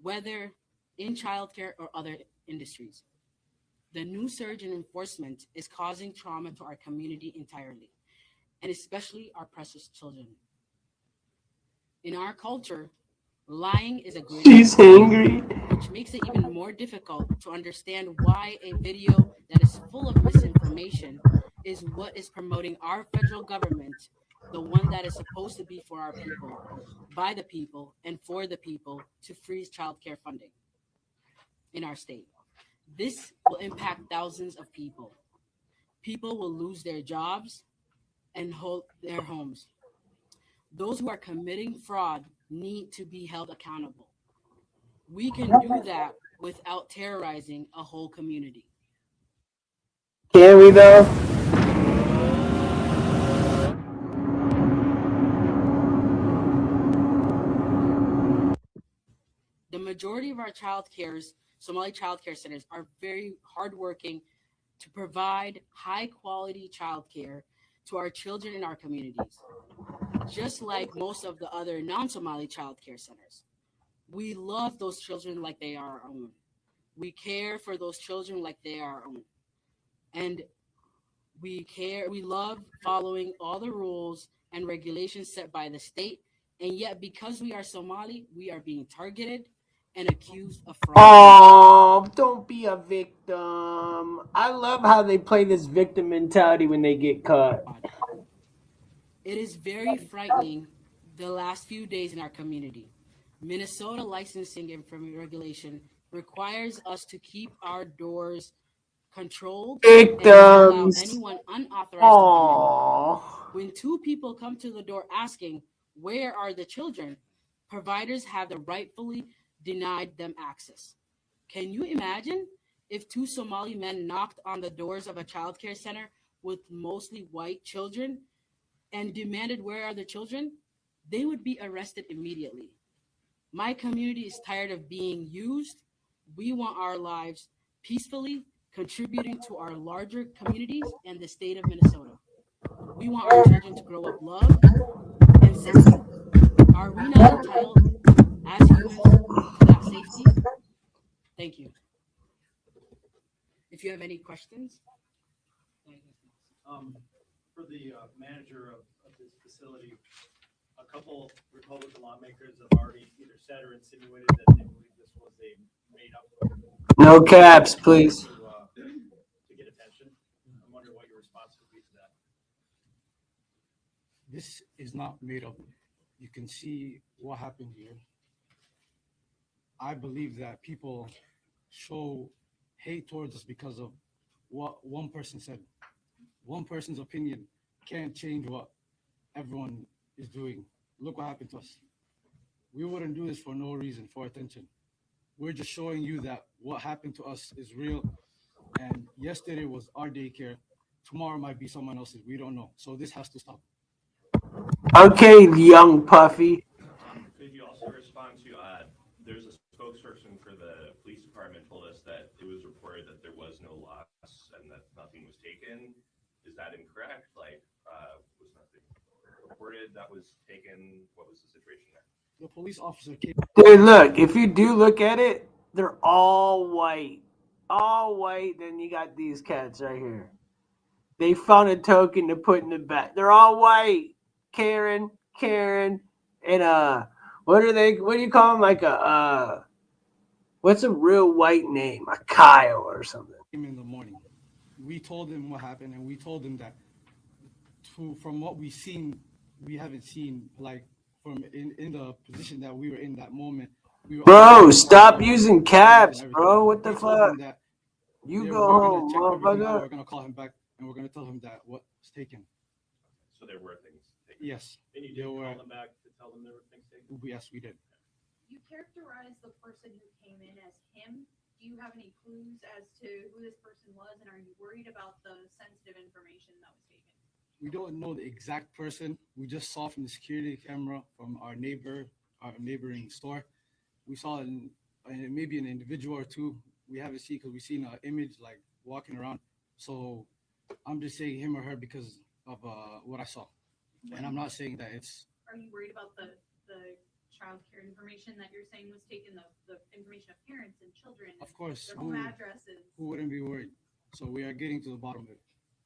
Speaker 13: whether in childcare or other industries. The new surge in enforcement is causing trauma to our community entirely, and especially our precious children. In our culture, lying is a great
Speaker 1: She's angry.
Speaker 13: which makes it even more difficult to understand why a video that is full of misinformation is what is promoting our federal government, the one that is supposed to be for our people, by the people, and for the people, to freeze childcare funding in our state. This will impact thousands of people. People will lose their jobs and hold their homes. Those who are committing fraud need to be held accountable. We can do that without terrorizing a whole community.
Speaker 1: Can we though?
Speaker 13: The majority of our Somali child care centers are very hardworking to provide high quality child care to our children in our communities, just like most of the other non-Somali child care centers. We love those children like they are our own. We care for those children like they are our own. And we love following all the rules and regulations set by the state. And yet, because we are Somali, we are being targeted and accused of fraud.
Speaker 1: Oh, don't be a victim. I love how they play this victim mentality when they get caught.
Speaker 13: It is very frightening the last few days in our community. Minnesota licensing and regulation requires us to keep our doors controlled
Speaker 1: Victims.
Speaker 13: and not allow anyone unauthorized to come in. When two people come to the door asking, "Where are the children?" providers have rightfully denied them access. Can you imagine if two Somali men knocked on the doors of a child care center with mostly white children and demanded, "Where are the children?" They would be arrested immediately. My community is tired of being used. We want our lives peacefully, contributing to our larger communities and the state of Minnesota. We want our children to grow up loved and safe. Are we not entitled as humans to that safety? Thank you. If you have any questions.
Speaker 14: For the manager of this facility, a couple Republican lawmakers have already either said or insinuated that they believe this was a made-up.
Speaker 1: No caps, please.
Speaker 14: To get attention. I'm wondering what your response would be to that.
Speaker 9: This is not made up. You can see what happened here. I believe that people show hate towards us because of what one person said. One person's opinion can't change what everyone is doing. Look what happened to us. We wouldn't do this for no reason, for attention. We're just showing you that what happened to us is real. And yesterday was our daycare. Tomorrow might be someone else's. We don't know. So this has to stop.
Speaker 1: Okay, young Puffy.
Speaker 15: Could you also respond to, there's a spokesperson for the police department told us that it was reported that there was no loss and that nothing was taken. Is that incorrect? Like, was nothing reported that was taken? What was the situation there?
Speaker 9: The police officer came.
Speaker 1: Dude, look, if you do look at it, they're all white. All white, then you got these cats right here. They found a token to put in the back. They're all white. Karen, and what do you call them? Like what's a real white name? A Kyle or something.
Speaker 9: In the morning, we told him what happened, and we told him that from what we've seen, we haven't seen, like, from in the position that we were in that moment.
Speaker 1: Bro, stop using caps, bro. What the fuck? You go home, motherfucker.
Speaker 9: We're gonna call him back, and we're gonna tell him that what was taken.
Speaker 15: So there were things taken.
Speaker 9: Yes.
Speaker 14: And you did call them back to tell them there were things taken?
Speaker 9: Yes, we did.
Speaker 7: You characterized the person who came in as him. Do you have any clues as to who this person was, and are you worried about the sensitive information that was taken?
Speaker 9: We don't know the exact person. We just saw from the security camera from our neighboring store. We saw maybe an individual or two. We haven't seen because we've seen an image like walking around. So I'm just saying him or her because of what I saw. And I'm not saying that it's.
Speaker 7: Are you worried about the child care information that you're saying was taken, the information of parents and children?
Speaker 9: Of course.
Speaker 7: Their home addresses.
Speaker 9: Who wouldn't be worried? So we are getting to the bottom of it.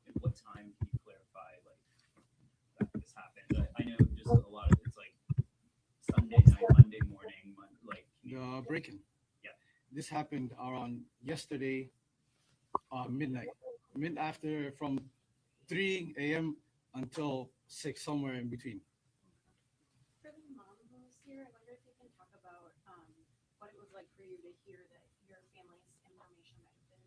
Speaker 16: At what time can you clarify that this happened? I know just a lot of it's like Sunday night, Monday morning, like
Speaker 9: the break-in.
Speaker 16: Yeah.
Speaker 9: This happened around yesterday, midnight. After from 3 a.m. until 6, somewhere in between.
Speaker 7: For the mom who's here, I wonder if you can talk about what it was like for you to hear that your family's information might have been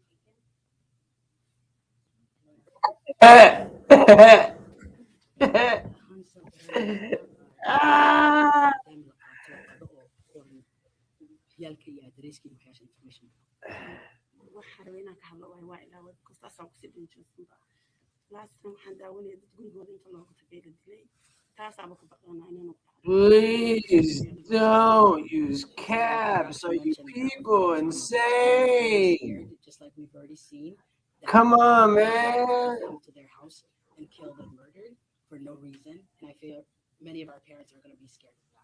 Speaker 1: Please don't use caps. Are you people insane?
Speaker 13: Just like we've already seen.
Speaker 1: Come on, man.
Speaker 13: Come to their house and killed and murdered for no reason, and I feel many of our parents are going to be scared of that.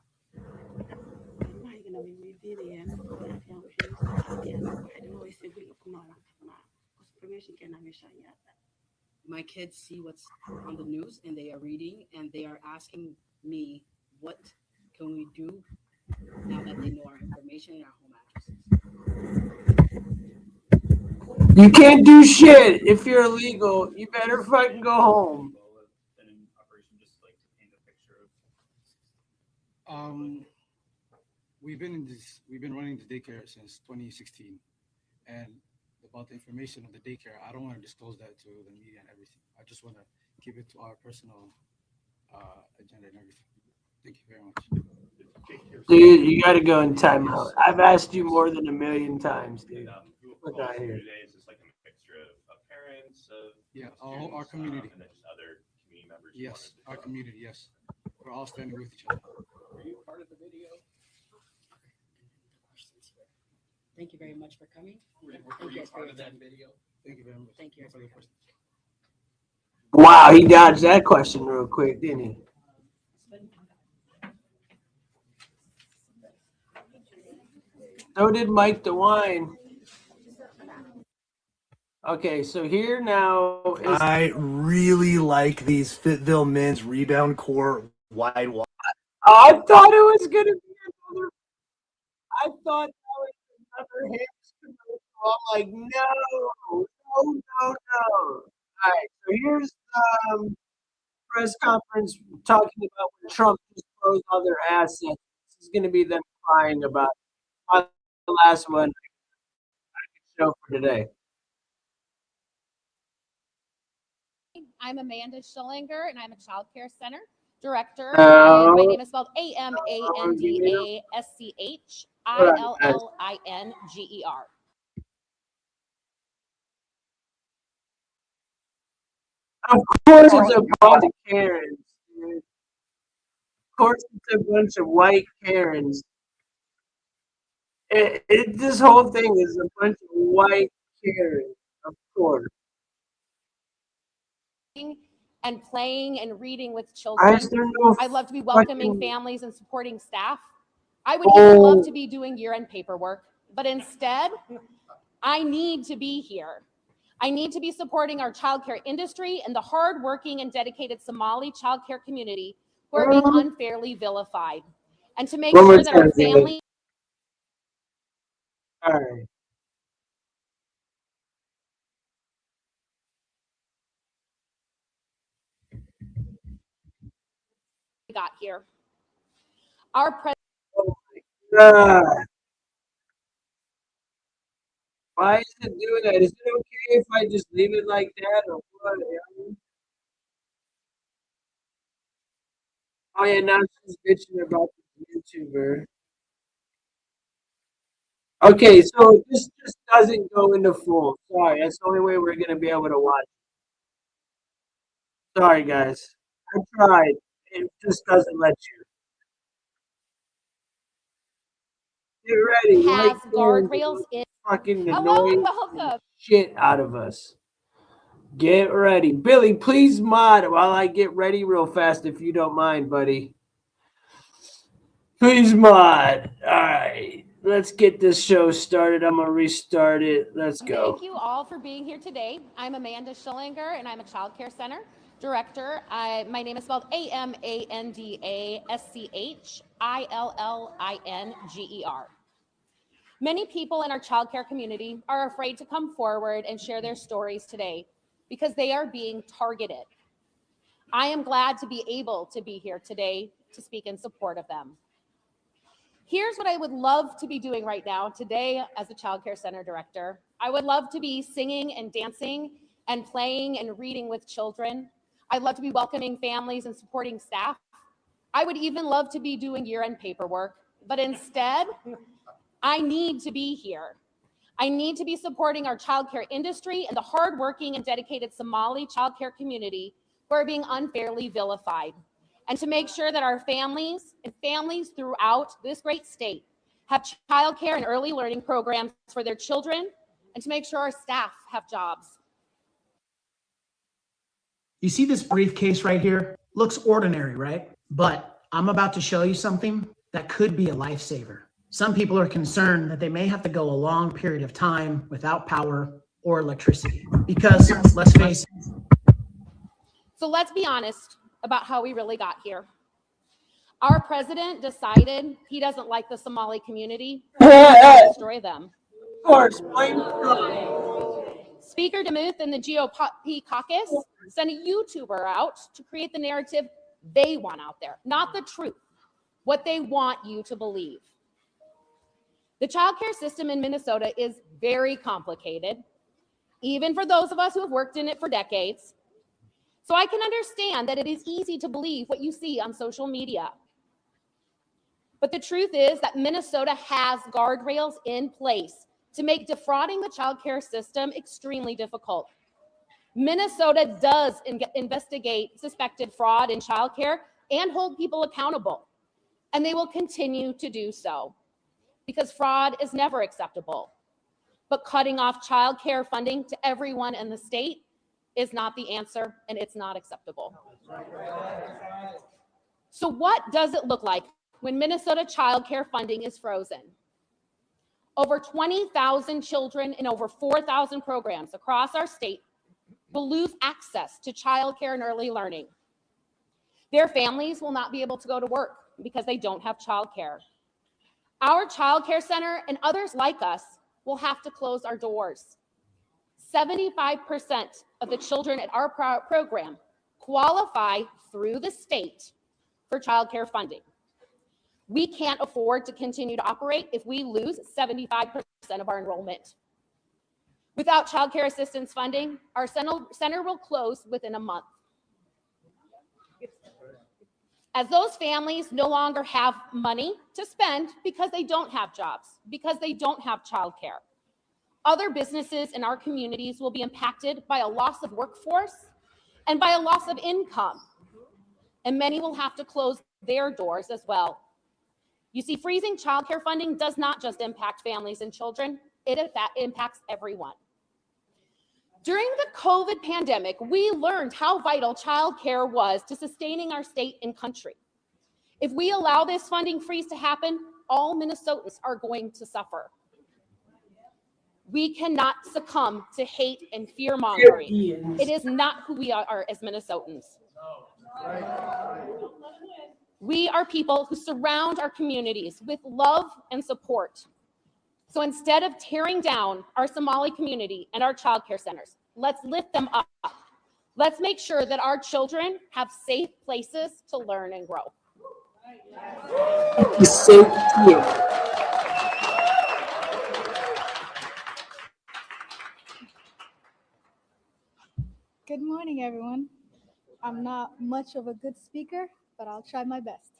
Speaker 13: My kids see what's on the news and they are reading and they are asking me, what can we do now that they know our information and our home addresses?
Speaker 1: You can't do shit if you're illegal. You better fucking go home.
Speaker 9: We've been running the daycare since 2016, and about the information of the daycare, I don't want to disclose that to the media and everything. I just want to keep it to our personal agenda and everything. Thank you very much.
Speaker 1: Dude, you got to go in timeout. I've asked you more than 1,000,000 times, dude. Look out here.
Speaker 15: Is this like a mixture of parents, of
Speaker 9: our community,
Speaker 15: and then just other community members?
Speaker 9: Yes, our community. Yes, we're all standing with each other.
Speaker 16: Are you part of the video?
Speaker 13: Thank you very much for coming.
Speaker 16: Were you part of that video?
Speaker 9: Thank you very much.
Speaker 13: Thank you.
Speaker 1: Wow, he dodged that question real quick, didn't he? So did Mike DeWine. Okay, so here now is...
Speaker 17: I really like these Fitville men's rebound core wide.
Speaker 1: I thought it was gonna be another. I thought that was another hit. I'm like, no. All right, so here's press conference talking about when Trump just closed all their assets. This is going to be them crying about my last one I could show for today.
Speaker 18: I'm Amanda Schillinger, and I'm a child care center director.
Speaker 1: No.
Speaker 18: My name is spelled AMANDASCHILLINGER.
Speaker 1: Of course, it's a bunch of Karens. Dude. Of course, it's a bunch of white Karens. This whole thing is a bunch of white Karens. Of course.
Speaker 18: And playing and reading with
Speaker 1: Why
Speaker 18: children.
Speaker 1: is there no
Speaker 18: I love to be welcoming
Speaker 1: fucking-
Speaker 18: families and supporting staff. I would even love to be doing year-end paperwork, but instead, I need to be here. I need to be supporting our childcare industry and the hardworking and dedicated Somali childcare community who are being unfairly vilified, and to make sure that our families.
Speaker 1: All right.
Speaker 18: got here. Our president.
Speaker 1: Why is it doing that? Is it okay if I just leave it like that or what? Oh yeah, now she's bitching about the YouTuber. Okay, so this just doesn't go into full. Sorry, that's the only way we're gonna be able to watch. Sorry, guys. I tried. It just doesn't let you. Get ready.
Speaker 18: Has
Speaker 1: White
Speaker 18: guardrails in.
Speaker 1: fucking
Speaker 18: Hello and
Speaker 1: annoying
Speaker 18: welcome.
Speaker 1: shit out of us. Get ready. Billy, please mod while I get ready real fast if you don't mind, buddy. Please mod. All right. Let's get this show started. I'm going to restart it. Let's go.
Speaker 18: Thank you all for being here today. I'm Amanda Schillinger, and I'm a child care center director. My name is spelled AMANDASCHILLINGER. Many people in our child care community are afraid to come forward and share their stories today because they are being targeted. I am glad to be able to be here today to speak in support of them. Here's what I would love to be doing right now today as a child care center director. I would love to be singing and dancing and playing and reading with children. I'd love to be welcoming families and supporting staff. I would even love to be doing year-end paperwork, but instead, I need to be here. I need to be supporting our childcare industry and the hardworking and dedicated Somali childcare community who are being unfairly vilified, and to make sure that our families and families throughout this great state have childcare and early learning programs for their children, and to make sure our staff have jobs.
Speaker 19: You see this briefcase right here? Looks ordinary, right? But I'm about to show you something that could be a lifesaver. Some people are concerned that they may have to go a long period of time without power or electricity because, let's face it.
Speaker 18: So let's be honest about how we really got here. Our president decided he doesn't like the Somali community, to destroy them.
Speaker 1: Of course, blame Trump.
Speaker 18: Speaker DeMuth and the GOP caucus sent a YouTuber out to create the narrative they want out there, not the truth, what they want you to believe. The child care system in Minnesota is very complicated, even for those of us who have worked in it for decades. So I can understand that it is easy to believe what you see on social media. But the truth is that Minnesota has guardrails in place to make defrauding the child care system extremely difficult. Minnesota does investigate suspected fraud in child care and hold people accountable, and they will continue to do so because fraud is never acceptable. But cutting off child care funding to everyone in the state is not the answer, and it's not acceptable. So what does it look like when Minnesota child care funding is frozen? Over 20,000 children in over 4,000 programs across our state will lose access to child care and early learning. Their families will not be able to go to work because they don't have child care. Our child care center and others like us will have to close our doors. 75% of the children at our program qualify through the state for childcare funding. We can't afford to continue to operate if we lose 75% of our enrollment. Without childcare assistance funding, our center will close within a month. As those families no longer have money to spend because they don't have jobs, because they don't have childcare, other businesses in our communities will be impacted by a loss of workforce and by a loss of income. And many will have to close their doors as well. You see, freezing childcare funding does not just impact families and children, it impacts everyone. During the COVID pandemic, we learned how vital childcare was to sustaining our state and country. If we allow this funding freeze to happen, all Minnesotans are going to suffer. We cannot succumb to hate and fear-mongering. It is not who we are as Minnesotans. We are people who surround our communities with love and support. So instead of tearing down our Somali community and our childcare centers, let's lift them up. Let's make sure that our children have safe places to learn and grow.
Speaker 20: Good morning, everyone. I'm not much of a good speaker, but I'll try my best.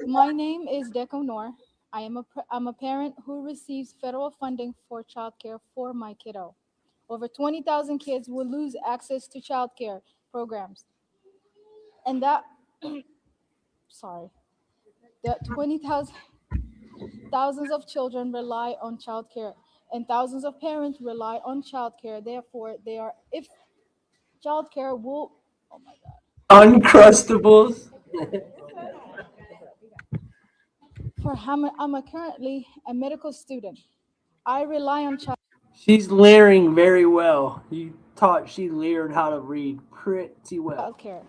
Speaker 20: My name is Deco Noor. I'm a parent who receives federal funding for childcare for my kiddo. Over 20,000 kids will lose access to childcare programs. And that, thousands of children rely on childcare, and thousands of parents rely on childcare. Therefore, if childcare will, oh my God.
Speaker 1: Uncrustables.
Speaker 20: I'm currently a medical student. I rely on
Speaker 1: She's leering very well. She learned how to read pretty well.
Speaker 20: childcare.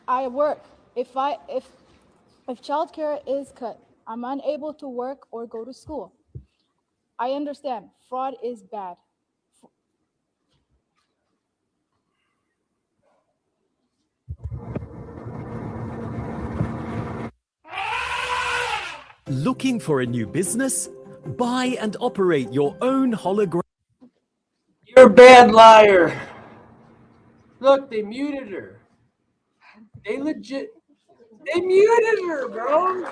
Speaker 20: I work. If childcare is cut, I'm unable to work or go to school. I understand fraud is bad.
Speaker 21: Looking for a new business? Buy and operate your own hologram.
Speaker 1: You're a bad liar. Look, they muted her. They muted her, bro.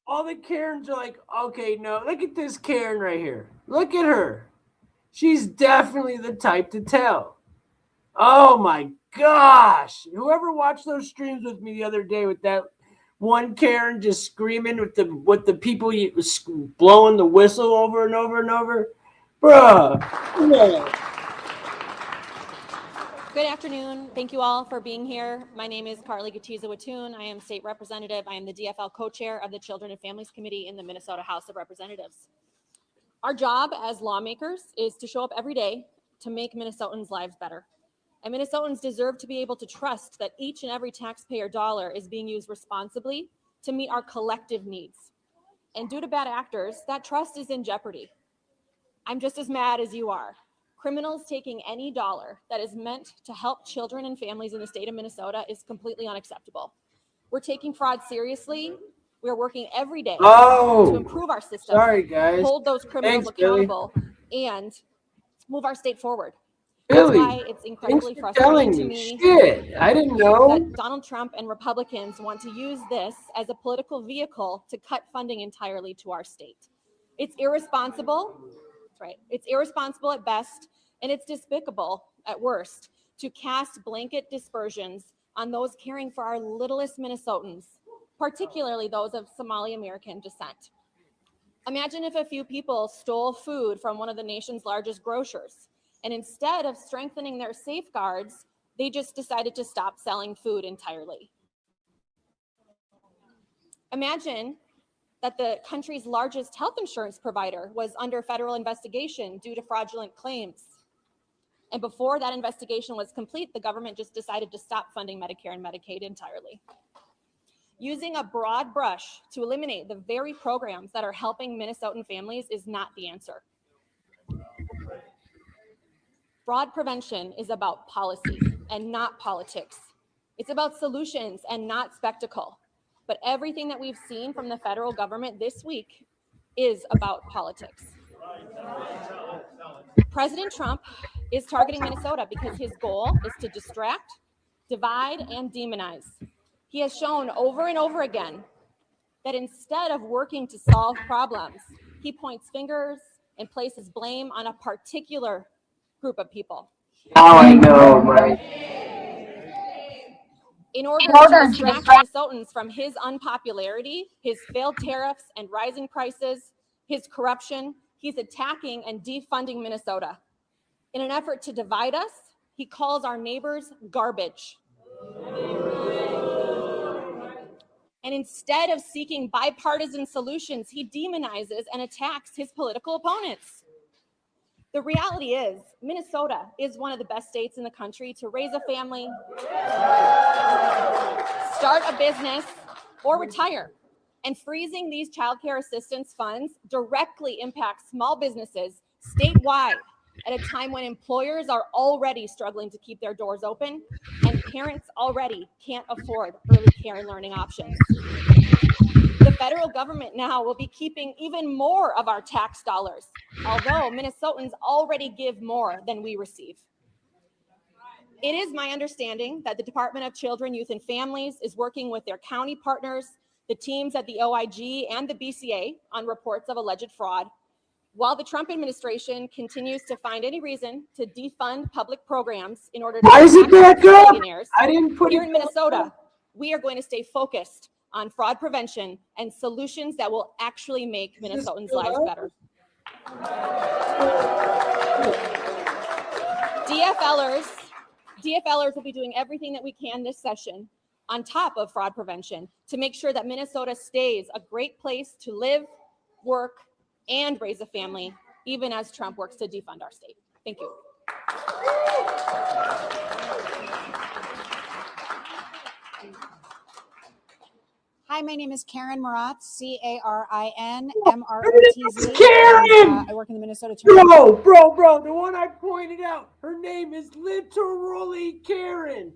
Speaker 1: All the Karens are like, okay, no, look at this Karen right here. Look at her. She's definitely the type to tell. Oh my gosh. Whoever watched those streams with me the other day with that one Karen just screaming with the people blowing the whistle over and over and over. Bruh. Yeah.
Speaker 22: Good afternoon. Thank you all for being here. My name is Carly Gatiza-Wattoon. I am state representative. I am the DFL co-chair of the Children and Families Committee in the Minnesota House of Representatives. Our job as lawmakers is to show up every day to make Minnesotans' lives better. And Minnesotans deserve to be able to trust that each and every taxpayer dollar is being used responsibly to meet our collective needs. And due to bad actors, that trust is in jeopardy. I'm just as mad as you are. Criminals taking any dollar that is meant to help children and families in the state of Minnesota is completely unacceptable. We're taking fraud seriously. We're working every day to improve our system,
Speaker 1: sorry, guys.
Speaker 22: hold those criminals
Speaker 1: Thanks, Billy.
Speaker 22: accountable, and move our state forward.
Speaker 1: Billy,
Speaker 22: That's why it's incredibly
Speaker 1: thanks for
Speaker 22: frustrating
Speaker 1: telling
Speaker 22: to
Speaker 1: me.
Speaker 22: me
Speaker 1: Shit, I didn't know.
Speaker 22: that Donald Trump and Republicans want to use this as a political vehicle to cut funding entirely to our state. It's irresponsible. That's right. It's irresponsible at best, and it's despicable at worst to cast blanket dispersions on those caring for our littlest Minnesotans, particularly those of Somali American descent. Imagine if a few people stole food from one of the nation's largest grocers, and instead of strengthening their safeguards, they just decided to stop selling food entirely. Imagine that the country's largest health insurance provider was under federal investigation due to fraudulent claims. And before that investigation was complete, the government just decided to stop funding Medicare and Medicaid entirely. Using a broad brush to eliminate the very programs that are helping Minnesotan families is not the answer. Fraud prevention is about policy and not politics. It's about solutions and not spectacle. But everything that we've seen from the federal government this week is about politics. President Trump is targeting Minnesota because his goal is to distract, divide, and demonize. He has shown over and over again that instead of working to solve problems, he points fingers and places blame on a particular group of people.
Speaker 1: Now I know, Mike.
Speaker 22: In order to distract Minnesotans from his unpopularity, his failed tariffs and rising prices, his corruption, he's attacking and defunding Minnesota. In an effort to divide us, he calls our neighbors garbage. And instead of seeking bipartisan solutions, he demonizes and attacks his political opponents. The reality is, Minnesota is one of the best states in the country to raise a family, start a business, or retire. And freezing these child care assistance funds directly impacts small businesses statewide at a time when employers are already struggling to keep their doors open and parents already can't afford early care and learning options. The federal government now will be keeping even more of our tax dollars, although Minnesotans already give more than we receive. It is my understanding that the Department of Children, Youth, and Families is working with their county partners, the teams at the OIG and the BCA on reports of alleged fraud, while the Trump administration continues to find any reason to defund public programs in order to attract millionaires.
Speaker 1: I didn't put
Speaker 22: Here
Speaker 1: it
Speaker 22: in Minnesota, we are going to stay focused on fraud prevention and solutions that will actually make Minnesotans' lives better. DFLers will be doing everything that we can this session on top of fraud prevention to make sure that Minnesota stays a great place to live, work, and raise a family, even as Trump works to defund our state. Thank you.
Speaker 2: Hi, my name is Karen Moratz, C-A-R-I-N-M-R-O-T-Z.
Speaker 1: Karen!
Speaker 2: I work in the Minnesota Attorney.
Speaker 1: Bro, the one I pointed out, her name is literally Karen.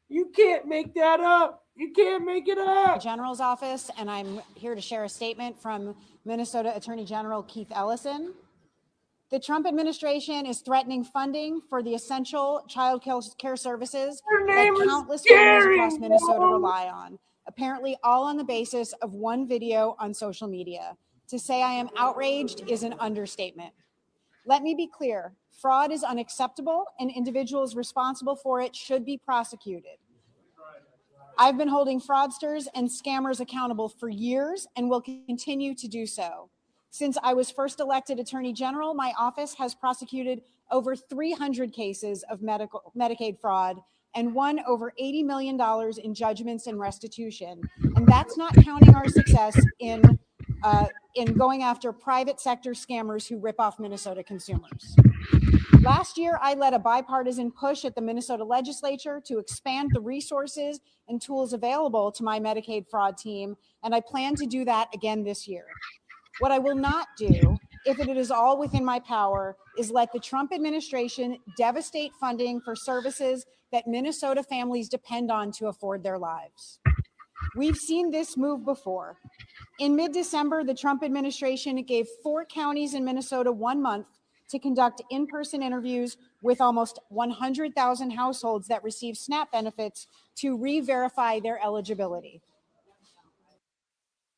Speaker 1: You can't make that up. You can't make it up.
Speaker 2: General's office, and I'm here to share a statement from Minnesota Attorney General Keith Ellison. The Trump administration is threatening funding for the essential child care services that countless families across Minnesota rely on, apparently all on the basis of one video on social media. To say I am outraged is an understatement. Let me be clear, fraud is unacceptable and individuals responsible for it should be prosecuted. I've been holding fraudsters and scammers accountable for years and will continue to do so. Since I was first elected Attorney General, my office has prosecuted over 300 cases of Medicaid fraud and won over $80 million in judgments and restitution. And that's not counting our success in going after private sector scammers who rip off Minnesota consumers. Last year, I led a bipartisan push at the Minnesota legislature to expand the resources and tools available to my Medicaid fraud team, and I plan to do that again this year. What I will not do, if it is all within my power, is let the Trump administration devastate funding for services that Minnesota families depend on to afford their lives. We've seen this move before. In mid-December, the Trump administration gave 4 counties in Minnesota 1 month to conduct in-person interviews with almost 100,000 households that receive SNAP benefits to re-verify their eligibility.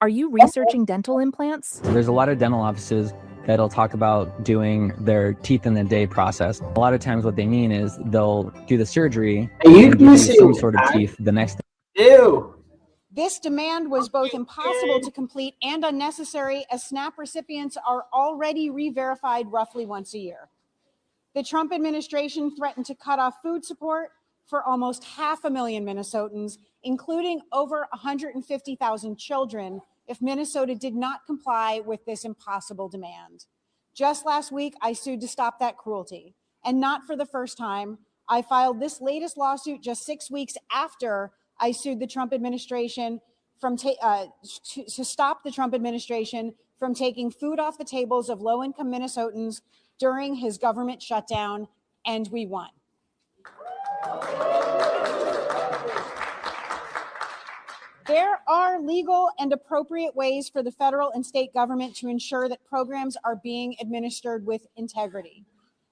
Speaker 3: Are you researching dental implants?
Speaker 23: There's a lot of dental offices that'll talk about doing their teeth in the day process. A lot of times what they mean is they'll do the surgery and give you some sort of teeth the next day.
Speaker 1: Ew.
Speaker 2: This demand was both impossible to complete and unnecessary, as SNAP recipients are already re-verified roughly once a year. The Trump administration threatened to cut off food support for almost 500,000 Minnesotans, including over 150,000 children, if Minnesota did not comply with this impossible demand. Just last week, I sued to stop that cruelty. And not for the first time, I filed this latest lawsuit just 6 weeks after I sued the Trump administration to stop the Trump administration from taking food off the tables of low-income Minnesotans during his government shutdown, and we won. There are legal and appropriate ways for the federal and state government to ensure that programs are being administered with integrity.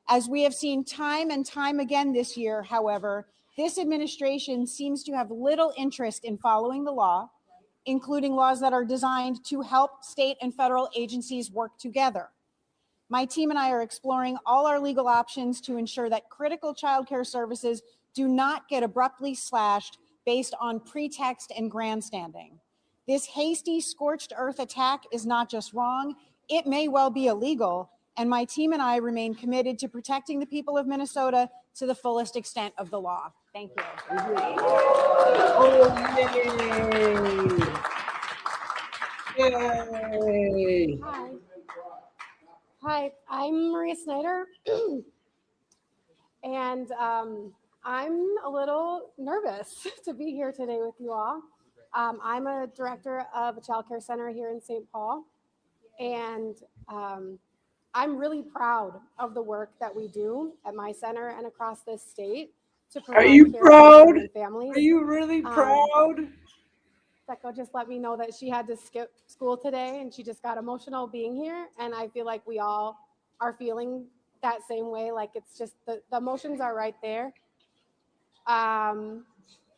Speaker 2: As we have seen time and time again this year, however, this administration seems to have little interest in following the law, including laws that are designed to help state and federal agencies work together. My team and I are exploring all our legal options to ensure that critical childcare services do not get abruptly slashed based on pretext and grandstanding. This hasty, scorched earth attack is not just wrong, it may well be illegal, and my team and I remain committed to protecting the people of Minnesota to the fullest extent of the law. Thank you.
Speaker 1: Yay!
Speaker 4: Hi, I'm Maria Snyder, and I'm a little nervous to be here today with you all. I'm a director of a child care center here in St. Paul, and I'm really proud of the work that we do at my center and across this state to provide
Speaker 1: Are you
Speaker 4: care
Speaker 1: proud?
Speaker 4: for children and families.
Speaker 1: Are you really proud?
Speaker 4: Becca just let me know that she had to skip school today and she just got emotional being here. And I feel like we all are feeling that same way. Like it's just the emotions are right there.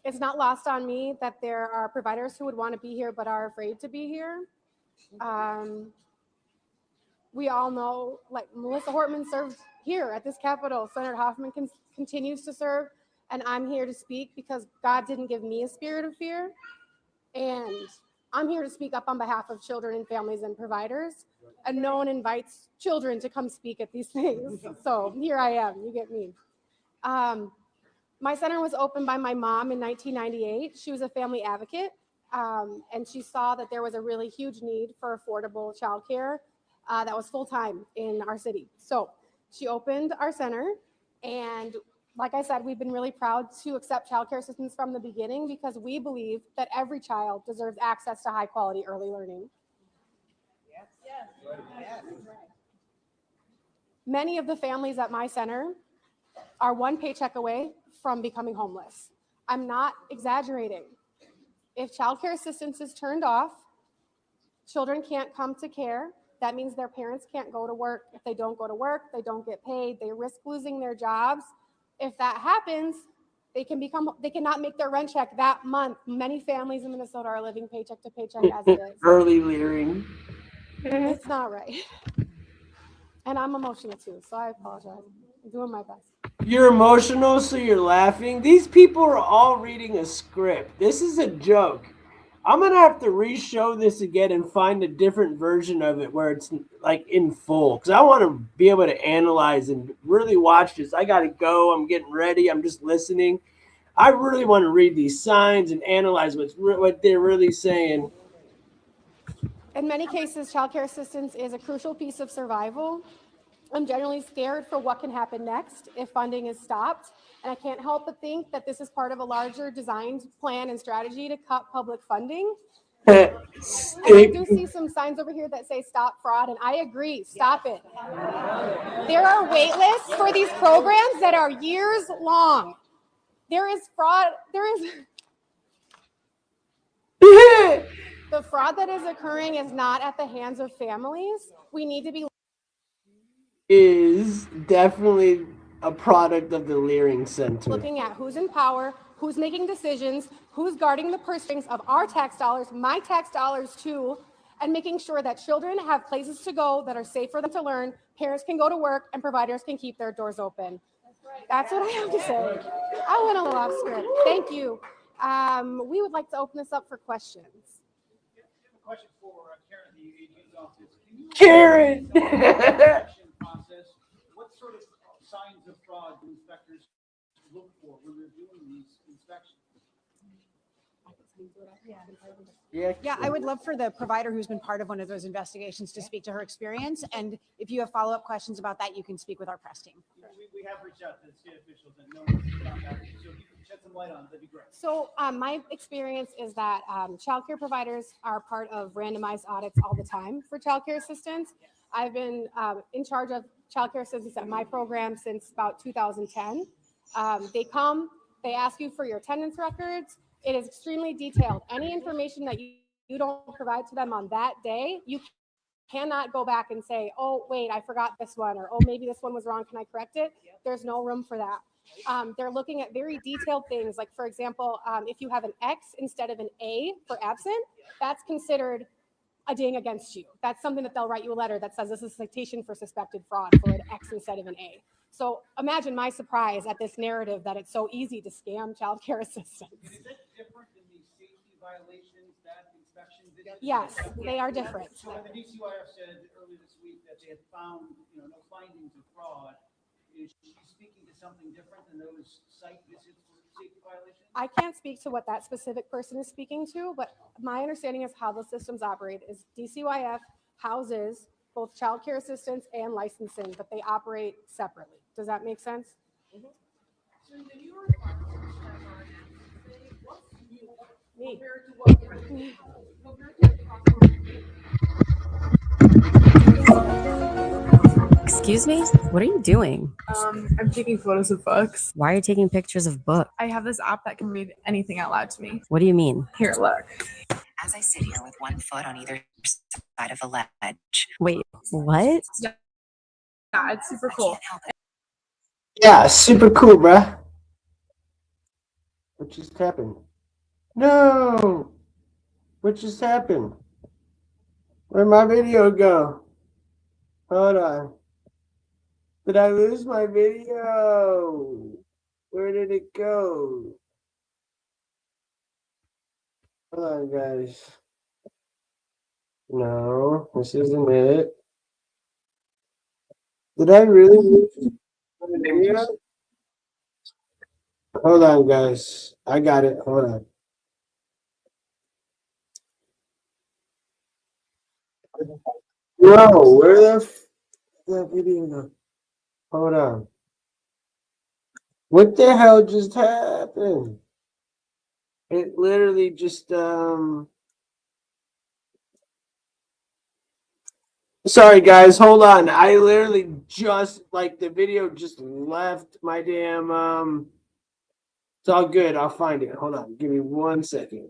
Speaker 4: It's not lost on me that there are providers who would want to be here but are afraid to be here. We all know, like Melissa Hortman served here at this Capitol. Senator Hoffman continues to serve. And I'm here to speak because God didn't give me a spirit of fear. And I'm here to speak up on behalf of children and families and providers. And no one invites children to come speak at these things. So here I am, you get me. My center was opened by my mom in 1998. She was a family advocate. And she saw that there was a really huge need for affordable childcare that was full-time in our city. So she opened our center, and like I said, we've been really proud to accept childcare assistance from the beginning because we believe that every child deserves access to high-quality early learning. Many of the families at my center are one paycheck away from becoming homeless. I'm not exaggerating. If childcare assistance is turned off, children can't come to care. That means their parents can't go to work. If they don't go to work, they don't get paid. They risk losing their jobs. If that happens, they cannot make their rent check that month. Many families in Minnesota are living paycheck to paycheck as it is.
Speaker 1: Early leering.
Speaker 4: It's not right. And I'm emotional too, so I apologize. I'm doing my best.
Speaker 1: You're emotional, so you're laughing. These people are all reading a script. This is a joke. I'm going to have to re-show this again and find a different version of it where it's like in full. Because I want to be able to analyze and really watch this. I got to go. I'm getting ready. I'm just listening. I really want to read these signs and analyze what they're really saying.
Speaker 4: In many cases, childcare assistance is a crucial piece of survival. I'm generally scared for what can happen next if funding is stopped. And I can't help but think that this is part of a larger designed plan and strategy to cut public funding. And I do see some signs over here that say stop fraud, and I agree, stop it. There are wait lists for these programs that are years long. There is fraud, the fraud that is occurring is not at the hands of families. We need to be
Speaker 1: Is definitely a product of the Leering Center.
Speaker 4: looking at who's in power, who's making decisions, who's guarding the purse strings of our tax dollars, my tax dollars too, and making sure that children have places to go that are safe for them to learn, parents can go to work, and providers can keep their doors open. That's what I have to say. I went a little off script. Thank you. We would like to open this up for questions.
Speaker 14: Question for Karen, the AG's office.
Speaker 1: Karen!
Speaker 14: Process. What sort of signs of fraud do inspectors look for when they're doing these inspections?
Speaker 2: Yeah, I would love for the provider who's been part of one of those investigations to speak to her experience. And if you have follow-up questions about that, you can speak with our press team.
Speaker 14: We have reached out to the state officials and no one's got back. So if you could shed some light on it, that'd be great.
Speaker 4: So my experience is that childcare providers are part of randomized audits all the time for childcare assistants. I've been in charge of childcare assistants at my program since about 2010. They come, they ask you for your attendance records. It is extremely detailed. Any information that you don't provide to them on that day, you cannot go back and say, oh, wait, I forgot this one, or oh, maybe this one was wrong. Can I correct it? There's no room for that. They're looking at very detailed things. Like, for example, if you have an X instead of an A for absent, that's considered a ding against you. That's something that they'll write you a letter that says this is a citation for suspected fraud for an X instead of an A. So imagine my surprise at this narrative that it's so easy to scam childcare assistants.
Speaker 14: Is it different than the safety violations, that inspection?
Speaker 4: Yes, they are different.
Speaker 14: So the DCYF said earlier this week that they had found, no findings of fraud. Is she speaking to something different than those site visits for safety violations?
Speaker 4: I can't speak to what that specific person is speaking to, but my understanding is how the systems operate is DCYF houses both child care assistants and licensing, but they operate separately. Does that make sense?
Speaker 7: So the new requirements that are announced today, what's new compared to what compared to the process?
Speaker 5: Excuse me? What are you doing?
Speaker 6: I'm taking photos of books.
Speaker 5: Why are you taking pictures of books?
Speaker 6: I have this app that can read anything out loud to me.
Speaker 5: What do you mean?
Speaker 6: Here, look.
Speaker 8: As I sit here with one foot on either side of a ledge.
Speaker 5: Wait, what?
Speaker 6: Yeah, it's super cool.
Speaker 1: Yeah, super cool, bruh. What just happened? No! What just happened? Where'd my video go? Hold on. Did I lose my video? Where did it go? Hold on, guys. No, this isn't it. Did I really lose my video? Hold on, guys. I got it. Hold on. No, where the video go? Hold on. What the hell just happened? It literally just sorry guys, hold on. I literally just the video just left my damn it's all good. I'll find it. Hold on. Give me 1 second.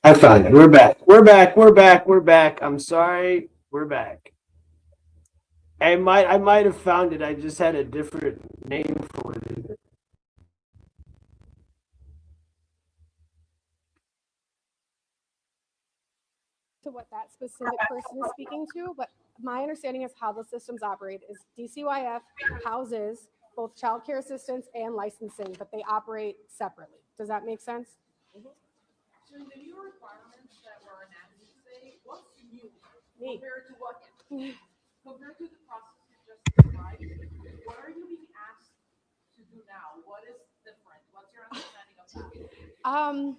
Speaker 1: I found it. We're back. We're back. We're back. We're back. I'm sorry. We're back. I might have found it. I just had a different name for it.
Speaker 4: To what that specific person is speaking to, but my understanding is how the systems operate is DCYF houses both child care assistants and licensing, but they operate separately. Does that make sense?
Speaker 7: So the new requirements that were announced today, what's new compared to what compared to the process you just described? What are you being asked to do now? What is different? What's your understanding of that?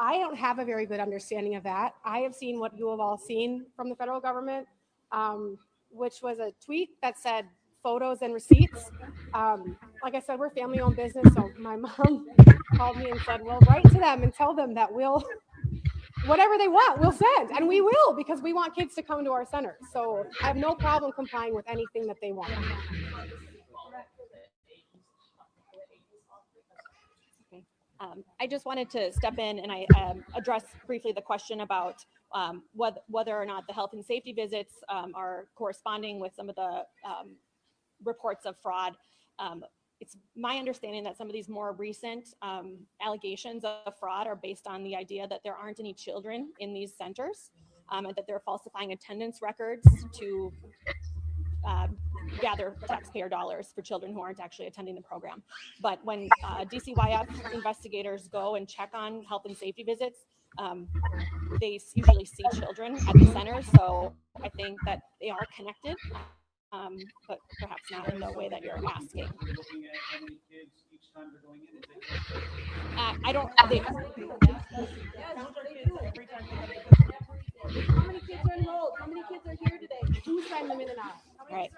Speaker 4: I don't have a very good understanding of that. I have seen what you have all seen from the federal government, which was a tweet that said photos and receipts. Like I said, we're family-owned business, so my mom called me and said, well, write to them and tell them that we'll, whatever they want, we'll send. And we will, because we want kids to come to our centers. So I have no problem complying with anything that they want.
Speaker 22: I just wanted to step in and I address briefly the question about whether or not the health and safety visits are corresponding with some of the reports of fraud. It's my understanding that some of these more recent allegations of fraud are based on the idea that there aren't any children in these centers and that they're falsifying attendance records to gather taxpayer dollars for children who aren't actually attending the program. But when DCYF investigators go and check on health and safety visits, they usually see children at the center, so I think that they are connected, but perhaps not in the way that you're asking.
Speaker 14: Looking at how many kids each time they're going in, is it?
Speaker 22: I don't. They,
Speaker 4: How many kids are enrolled? How many kids are here today? Who's signing them in and out?
Speaker 22: right.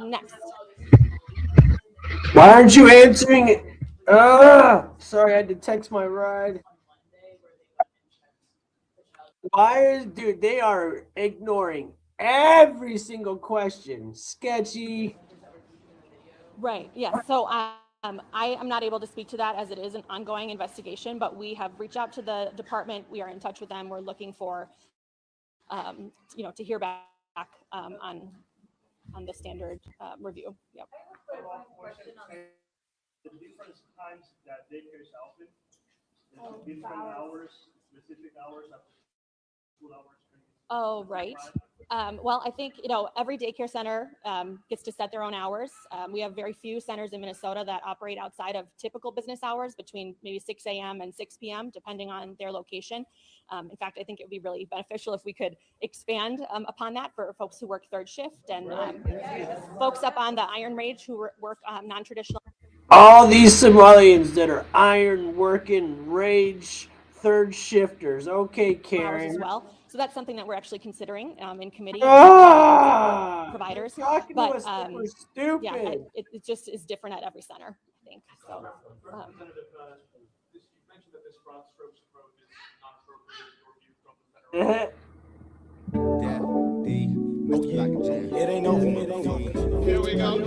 Speaker 22: Next.
Speaker 1: Why aren't you answering it? Sorry, I had to text my ride. Dude, they are ignoring every single question. Sketchy.
Speaker 22: Right. Yeah. So I am not able to speak to that as it is an ongoing investigation, but we have reached out to the department. We are in touch with them. We're looking for, to hear back on the standard review. Yep.
Speaker 14: The different times that daycare is open, different hours, specific hours, after school hours.
Speaker 22: Oh, right. Well, I think, every daycare center gets to set their own hours. We have very few centers in Minnesota that operate outside of typical business hours between maybe 6 a.m. and 6 p.m., depending on their location. In fact, I think it would be really beneficial if we could expand upon that for folks who work third shift and folks up on the Iron Range who work non-traditional.
Speaker 1: All these Somalians that are iron working rage third shifters. Okay, Karen.
Speaker 22: Hours as well. So that's something that we're actually considering in committee. Providers,
Speaker 1: talking
Speaker 22: but
Speaker 1: to us like we're stupid.
Speaker 22: yeah, it just is different at every center, I think. So,
Speaker 7: Representative, you mentioned that this broad strokes approach is not appropriate in your view from the federal.
Speaker 10: It ain't over.
Speaker 7: Here we go.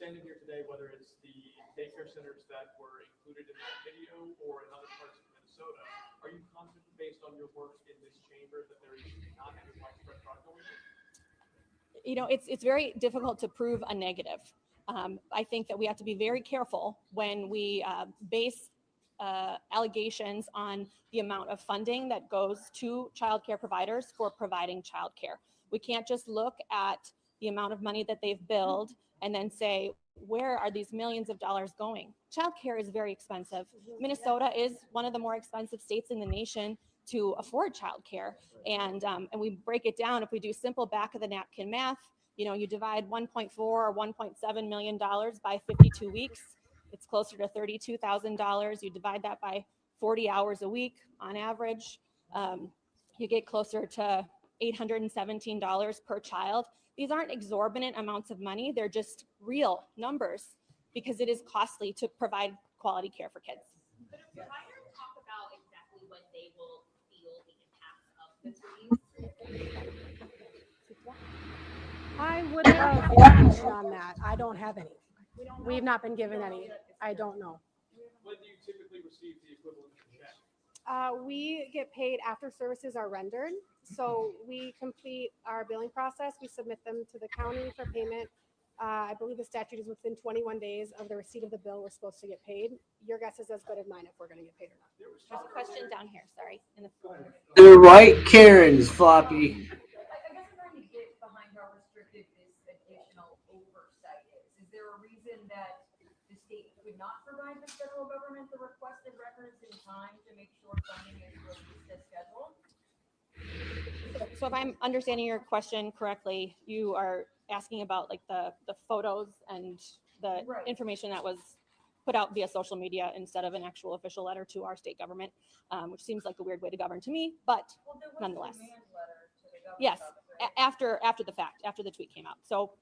Speaker 7: Standing here today, whether it's the daycare centers that were included in that video or in other parts of Minnesota, are you confident based on your work in this chamber that there is not any widespread fraud going on?
Speaker 22: it's very difficult to prove a negative. I think that we have to be very careful when we base allegations on the amount of funding that goes to childcare providers for providing childcare. We can't just look at the amount of money that they've billed and then say, where are these millions of dollars going? Childcare is very expensive. Minnesota is one of the more expensive states in the nation to afford childcare. And we break it down. If we do simple back of the napkin math, you divide 1.4 or $1.7 million by 52 weeks, it's closer to $32,000. You divide that by 40 hours a week on average, you get closer to $817 per child. These aren't exorbitant amounts of money. They're just real numbers because it is costly to provide quality care for kids.
Speaker 11: But if providers talk about exactly when they will feel the impact of the freeze?
Speaker 4: I would have information on that. I don't have any. We've not been given any. I don't know.
Speaker 7: When do you typically receive the equivalent of a check?
Speaker 4: We get paid after services are rendered. So we complete our billing process. We submit them to the county for payment. I believe the statute is within 21 days of the receipt of the bill, we're supposed to get paid. Your guess is as good as mine if we're going to get paid or not.
Speaker 22: There's a question down here, sorry.
Speaker 1: The right Karens, Floppy.
Speaker 11: I guess I'm trying to get behind how restrictive this additional oversight is. Is there a reason that the state could not provide the federal government the requested records in time to make sure funding is released as scheduled?
Speaker 22: So if I'm understanding your question correctly, you are asking about like the photos and the information that was put out via social media instead of an actual official letter to our state government, which seems like a weird way to govern to me, but nonetheless. Yes, after the fact, after the tweet came out. So,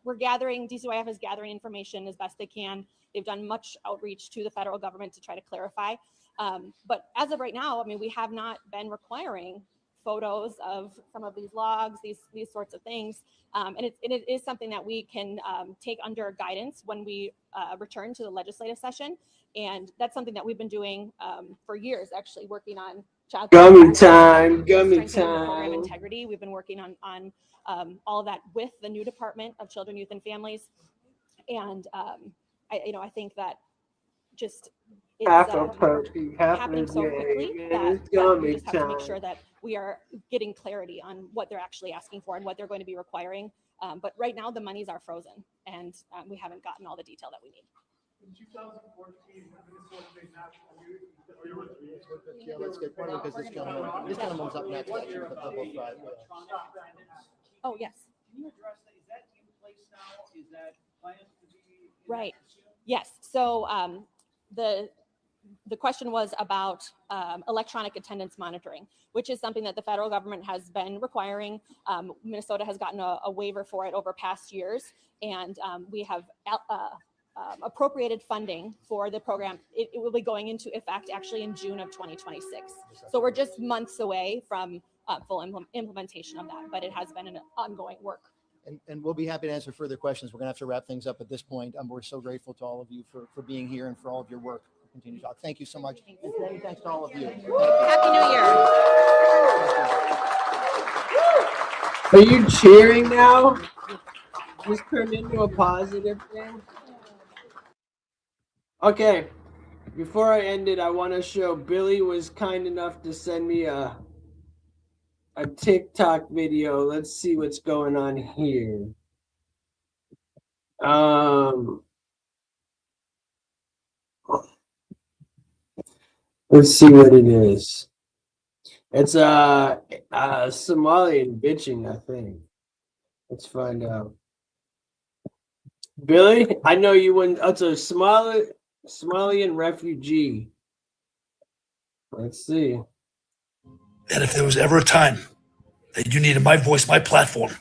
Speaker 22: we're gathering, DCYF is gathering information as best they can. They've done much outreach to the federal government to try to clarify. But as of right now, we have not been requiring photos of some of these logs, these sorts of things. And it is something that we can take under guidance when we return to the legislative session. And that's something that we've been doing for years, actually working on child
Speaker 1: gummy time.
Speaker 22: Program integrity. We've been working on all of that with the new Department of Children, Youth, and Families. And I think that just it's happening so quickly that we just have to make sure that we are getting clarity on what they're actually asking for and what they're going to be requiring. But right now the monies are frozen and we haven't gotten all the detail that we need.
Speaker 7: In 2014, Minnesota made
Speaker 10: Let's get one because this gentleman's up next. Actually, but they'll both drive.
Speaker 22: Oh, yes.
Speaker 14: Can you address that? Is that in place now? Is that planned to be?
Speaker 22: Right. Yes. So the question was about electronic attendance monitoring, which is something that the federal government has been requiring. Minnesota has gotten a waiver for it over past years, and we have appropriated funding for the program. It will be going into effect actually in June of 2026. So we're just months away from full implementation of that, but it has been an ongoing work.
Speaker 10: And we'll be happy to answer further questions. We're going to have to wrap things up at this point. We're so grateful to all of you for being here and for all of your work. Continue to talk. Thank you so much. And many thanks to all of you.
Speaker 22: Happy New Year.
Speaker 1: Are you cheering now? Just turned into a positive thing. Okay, before I end it, I want to show Billy was kind enough to send me a TikTok video. Let's see what's going on here. Let's see what it is. It's Somalian bitching, I think. Let's find out. Billy, I know you wouldn't. It's a Somalian refugee. Let's see.
Speaker 17: That if there was ever a time that you needed my voice, my platform,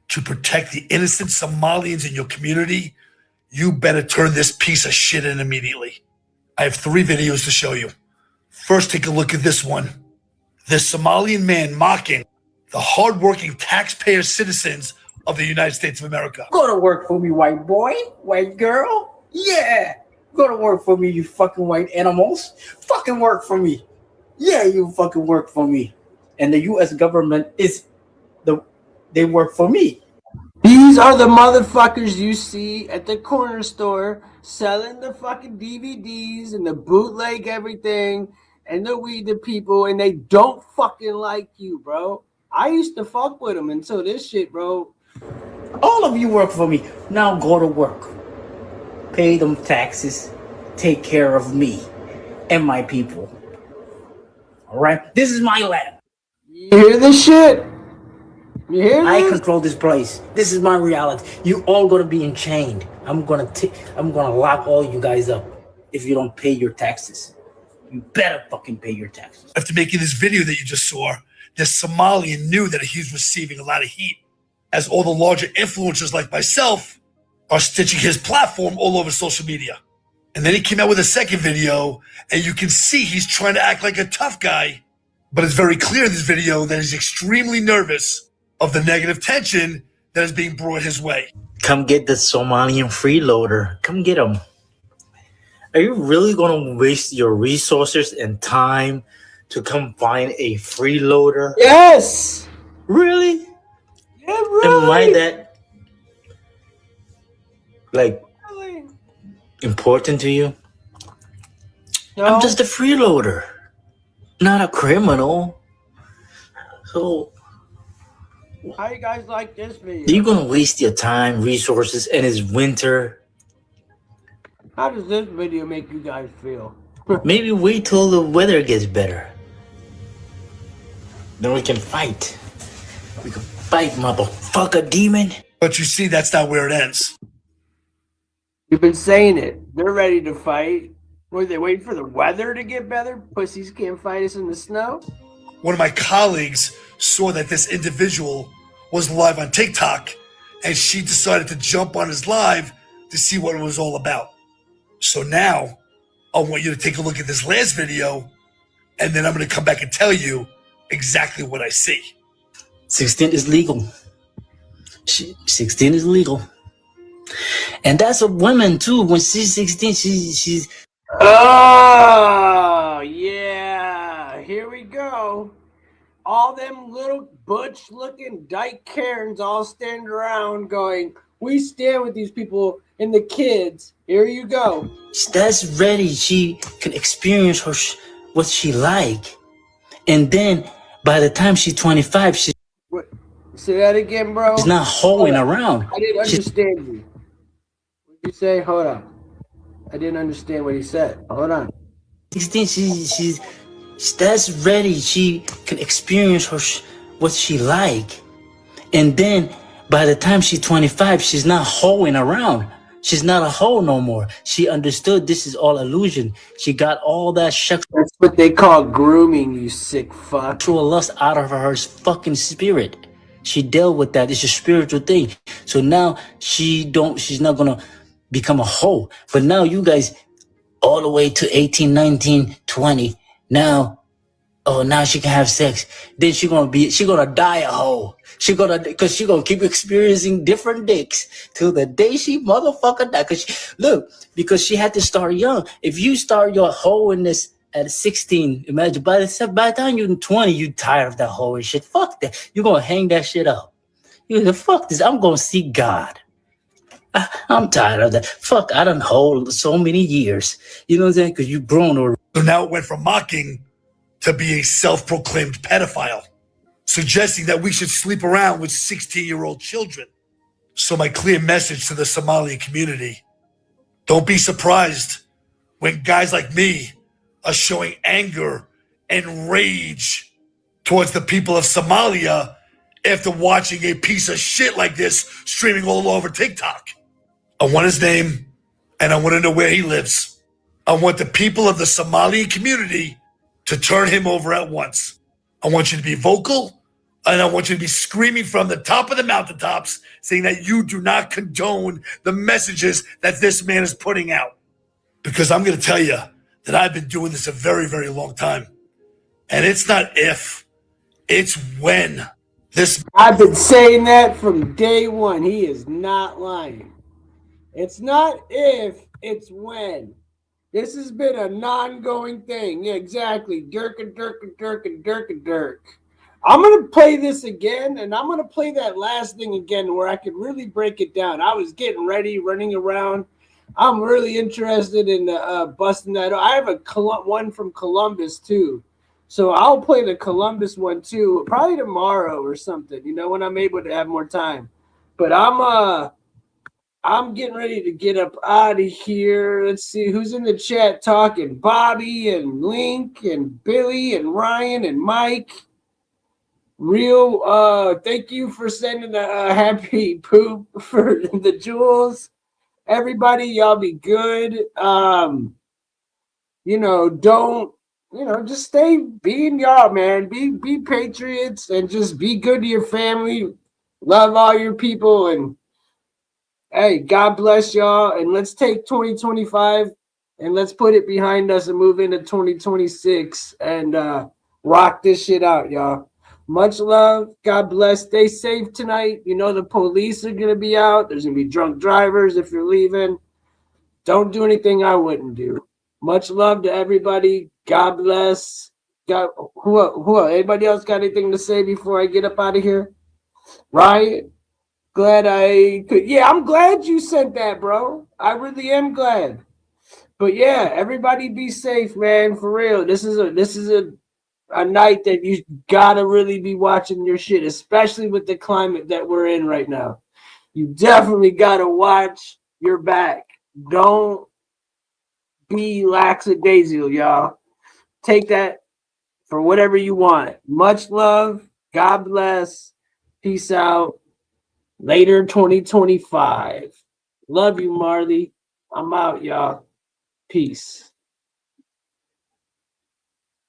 Speaker 17: to protect the innocent Somalians in your community, you better turn this piece of shit in immediately. I have 3 videos to show you. First, take a look at this one. This Somalian man mocking the hardworking taxpayer citizens of the United States of America.
Speaker 12: Go to work for me, white boy, white girl. Yeah. Go to work for me, you fucking white animals. Fucking work for me. Yeah, you fucking work for me. And the U.S. government they work for me.
Speaker 1: These are the motherfuckers you see at the corner store selling the fucking DVDs and the bootleg everything and the weed to people, and they don't fucking like you, bro. I used to fuck with them until this shit, bro.
Speaker 12: All of you work for me. Now go to work. Pay them taxes. Take care of me and my people. All right? This is my land.
Speaker 1: You hear this shit? You hear this?
Speaker 12: I control this place. This is my reality. You all gonna be enchained. I'm gonna lock all you guys up if you don't pay your taxes. You better fucking pay your taxes.
Speaker 17: After making this video that you just saw, this Somalian knew that he was receiving a lot of heat, as all the larger influencers like myself are stitching his platform all over social media. And then he came out with a second video, and you can see he's trying to act like a tough guy, but it's very clear in this video that he's extremely nervous of the negative tension that is being brought his way.
Speaker 12: Come get the Somalian freeloader. Come get him. Are you really going to waste your resources and time to come find a freeloader?
Speaker 1: Yes!
Speaker 12: Really?
Speaker 1: Yeah, really?
Speaker 12: Am I that, important to you?
Speaker 1: No.
Speaker 12: I'm just a freeloader, not a criminal. So,
Speaker 1: How you guys like this video?
Speaker 12: you're going to waste your time, resources, and it's winter.
Speaker 1: How does this video make you guys feel?
Speaker 12: Maybe wait till the weather gets better. Then we can fight. We can fight, motherfucker demon.
Speaker 17: But you see, that's not where it ends.
Speaker 1: You've been saying it. They're ready to fight. Were they waiting for the weather to get better? Pussies can't fight us in the snow.
Speaker 17: One of my colleagues saw that this individual was live on TikTok, and she decided to jump on his live to see what it was all about. So now, I want you to take a look at this last video, and then I'm going to come back and tell you exactly what I see.
Speaker 12: 16 is legal. 16 is legal. And that's a woman too. When she's 16, she's...
Speaker 1: Oh, yeah. Here we go. All them little butch-looking dyke Karens all stand around going, we stand with these people and the kids. Here you go.
Speaker 12: That's ready. She can experience what she like. And then by the time she's 25, she's
Speaker 1: Say that again, bro.
Speaker 12: not hoeing around.
Speaker 1: I didn't understand you. What did you say? Hold on. I didn't understand what he said. Hold on.
Speaker 12: 16, that's ready. She can experience what she like. And then by the time she's 25, she's not hoeing around. She's not a hoe no more. She understood this is all illusion. She got all that sexual.
Speaker 1: That's what they call grooming, you sick fuck.
Speaker 12: Sexual lust out of her fucking spirit. She dealt with that. It's a spiritual thing. So now she's not gonna become a hoe. But now you guys, all the way to 18, 19, 20, now, oh, now she can have sex. Then she gonna die a hoe. Cause she gonna keep experiencing different dicks till the day she motherfucker die. Because she had to start young. If you start your hoeing at 16, imagine by the time you're 20, you tired of that hoe and shit. Fuck that. You're gonna hang that shit up. You say, fuck this. I'm gonna see God. I'm tired of that. Fuck, I done hold so many years. You know what I'm saying? Because you've grown already.
Speaker 17: So now it went from mocking to being self-proclaimed pedophile, suggesting that we should sleep around with 16-year-old children. So my clear message to the Somali community, don't be surprised when guys like me are showing anger and rage towards the people of Somalia after watching a piece of shit like this streaming all over TikTok. I want his name, and I want to know where he lives. I want the people of the Somali community to turn him over at once. I want you to be vocal, and I want you to be screaming from the top of the mountaintops, saying that you do not condone the messages that this man is putting out. Because I'm going to tell you that I've been doing this a very, very long time. And it's not if, it's when.
Speaker 1: I've been saying that from day one. He is not lying. It's not if, it's when. This has been an ongoing thing. Yeah, exactly. Dirk and Dirk and Dirk and Dirk and Dirk. I'm going to play this again, and I'm going to play that last thing again where I could really break it down. I was getting ready, running around. I'm really interested in busting that. I have one from Columbus, too. So I'll play the Columbus one, too, probably tomorrow or something, when I'm able to have more time. But I'm getting ready to get up out of here. Let's see who's in the chat talking. Bobby and Link and Billy and Ryan and Mike. Thank you for sending the happy poop for the jewels. Everybody, y'all be good. Just stay being y'all, man. Be patriots and just be good to your family. Love all your people, and hey, God bless y'all. And let's take 2025 and let's put it behind us and move into 2026 and rock this shit out, y'all. Much love. God bless. Stay safe tonight. The police are going to be out. There's going to be drunk drivers if you're leaving. Don't do anything I wouldn't do. Much love to everybody. God bless. Who anybody else got anything to say before I get up out of here? Ryan? Glad I could. Yeah, I'm glad you sent that, bro. I really am glad. But yeah, everybody be safe, man. For real. This is a night that you gotta really be watching your shit, especially with the climate that we're in right now. You definitely gotta watch your back. Don't be lackadaisical, y'all. Take that for whatever you want. Much love. God bless. Peace out. Later 2025. Love you, Marley. I'm out, y'all. Peace.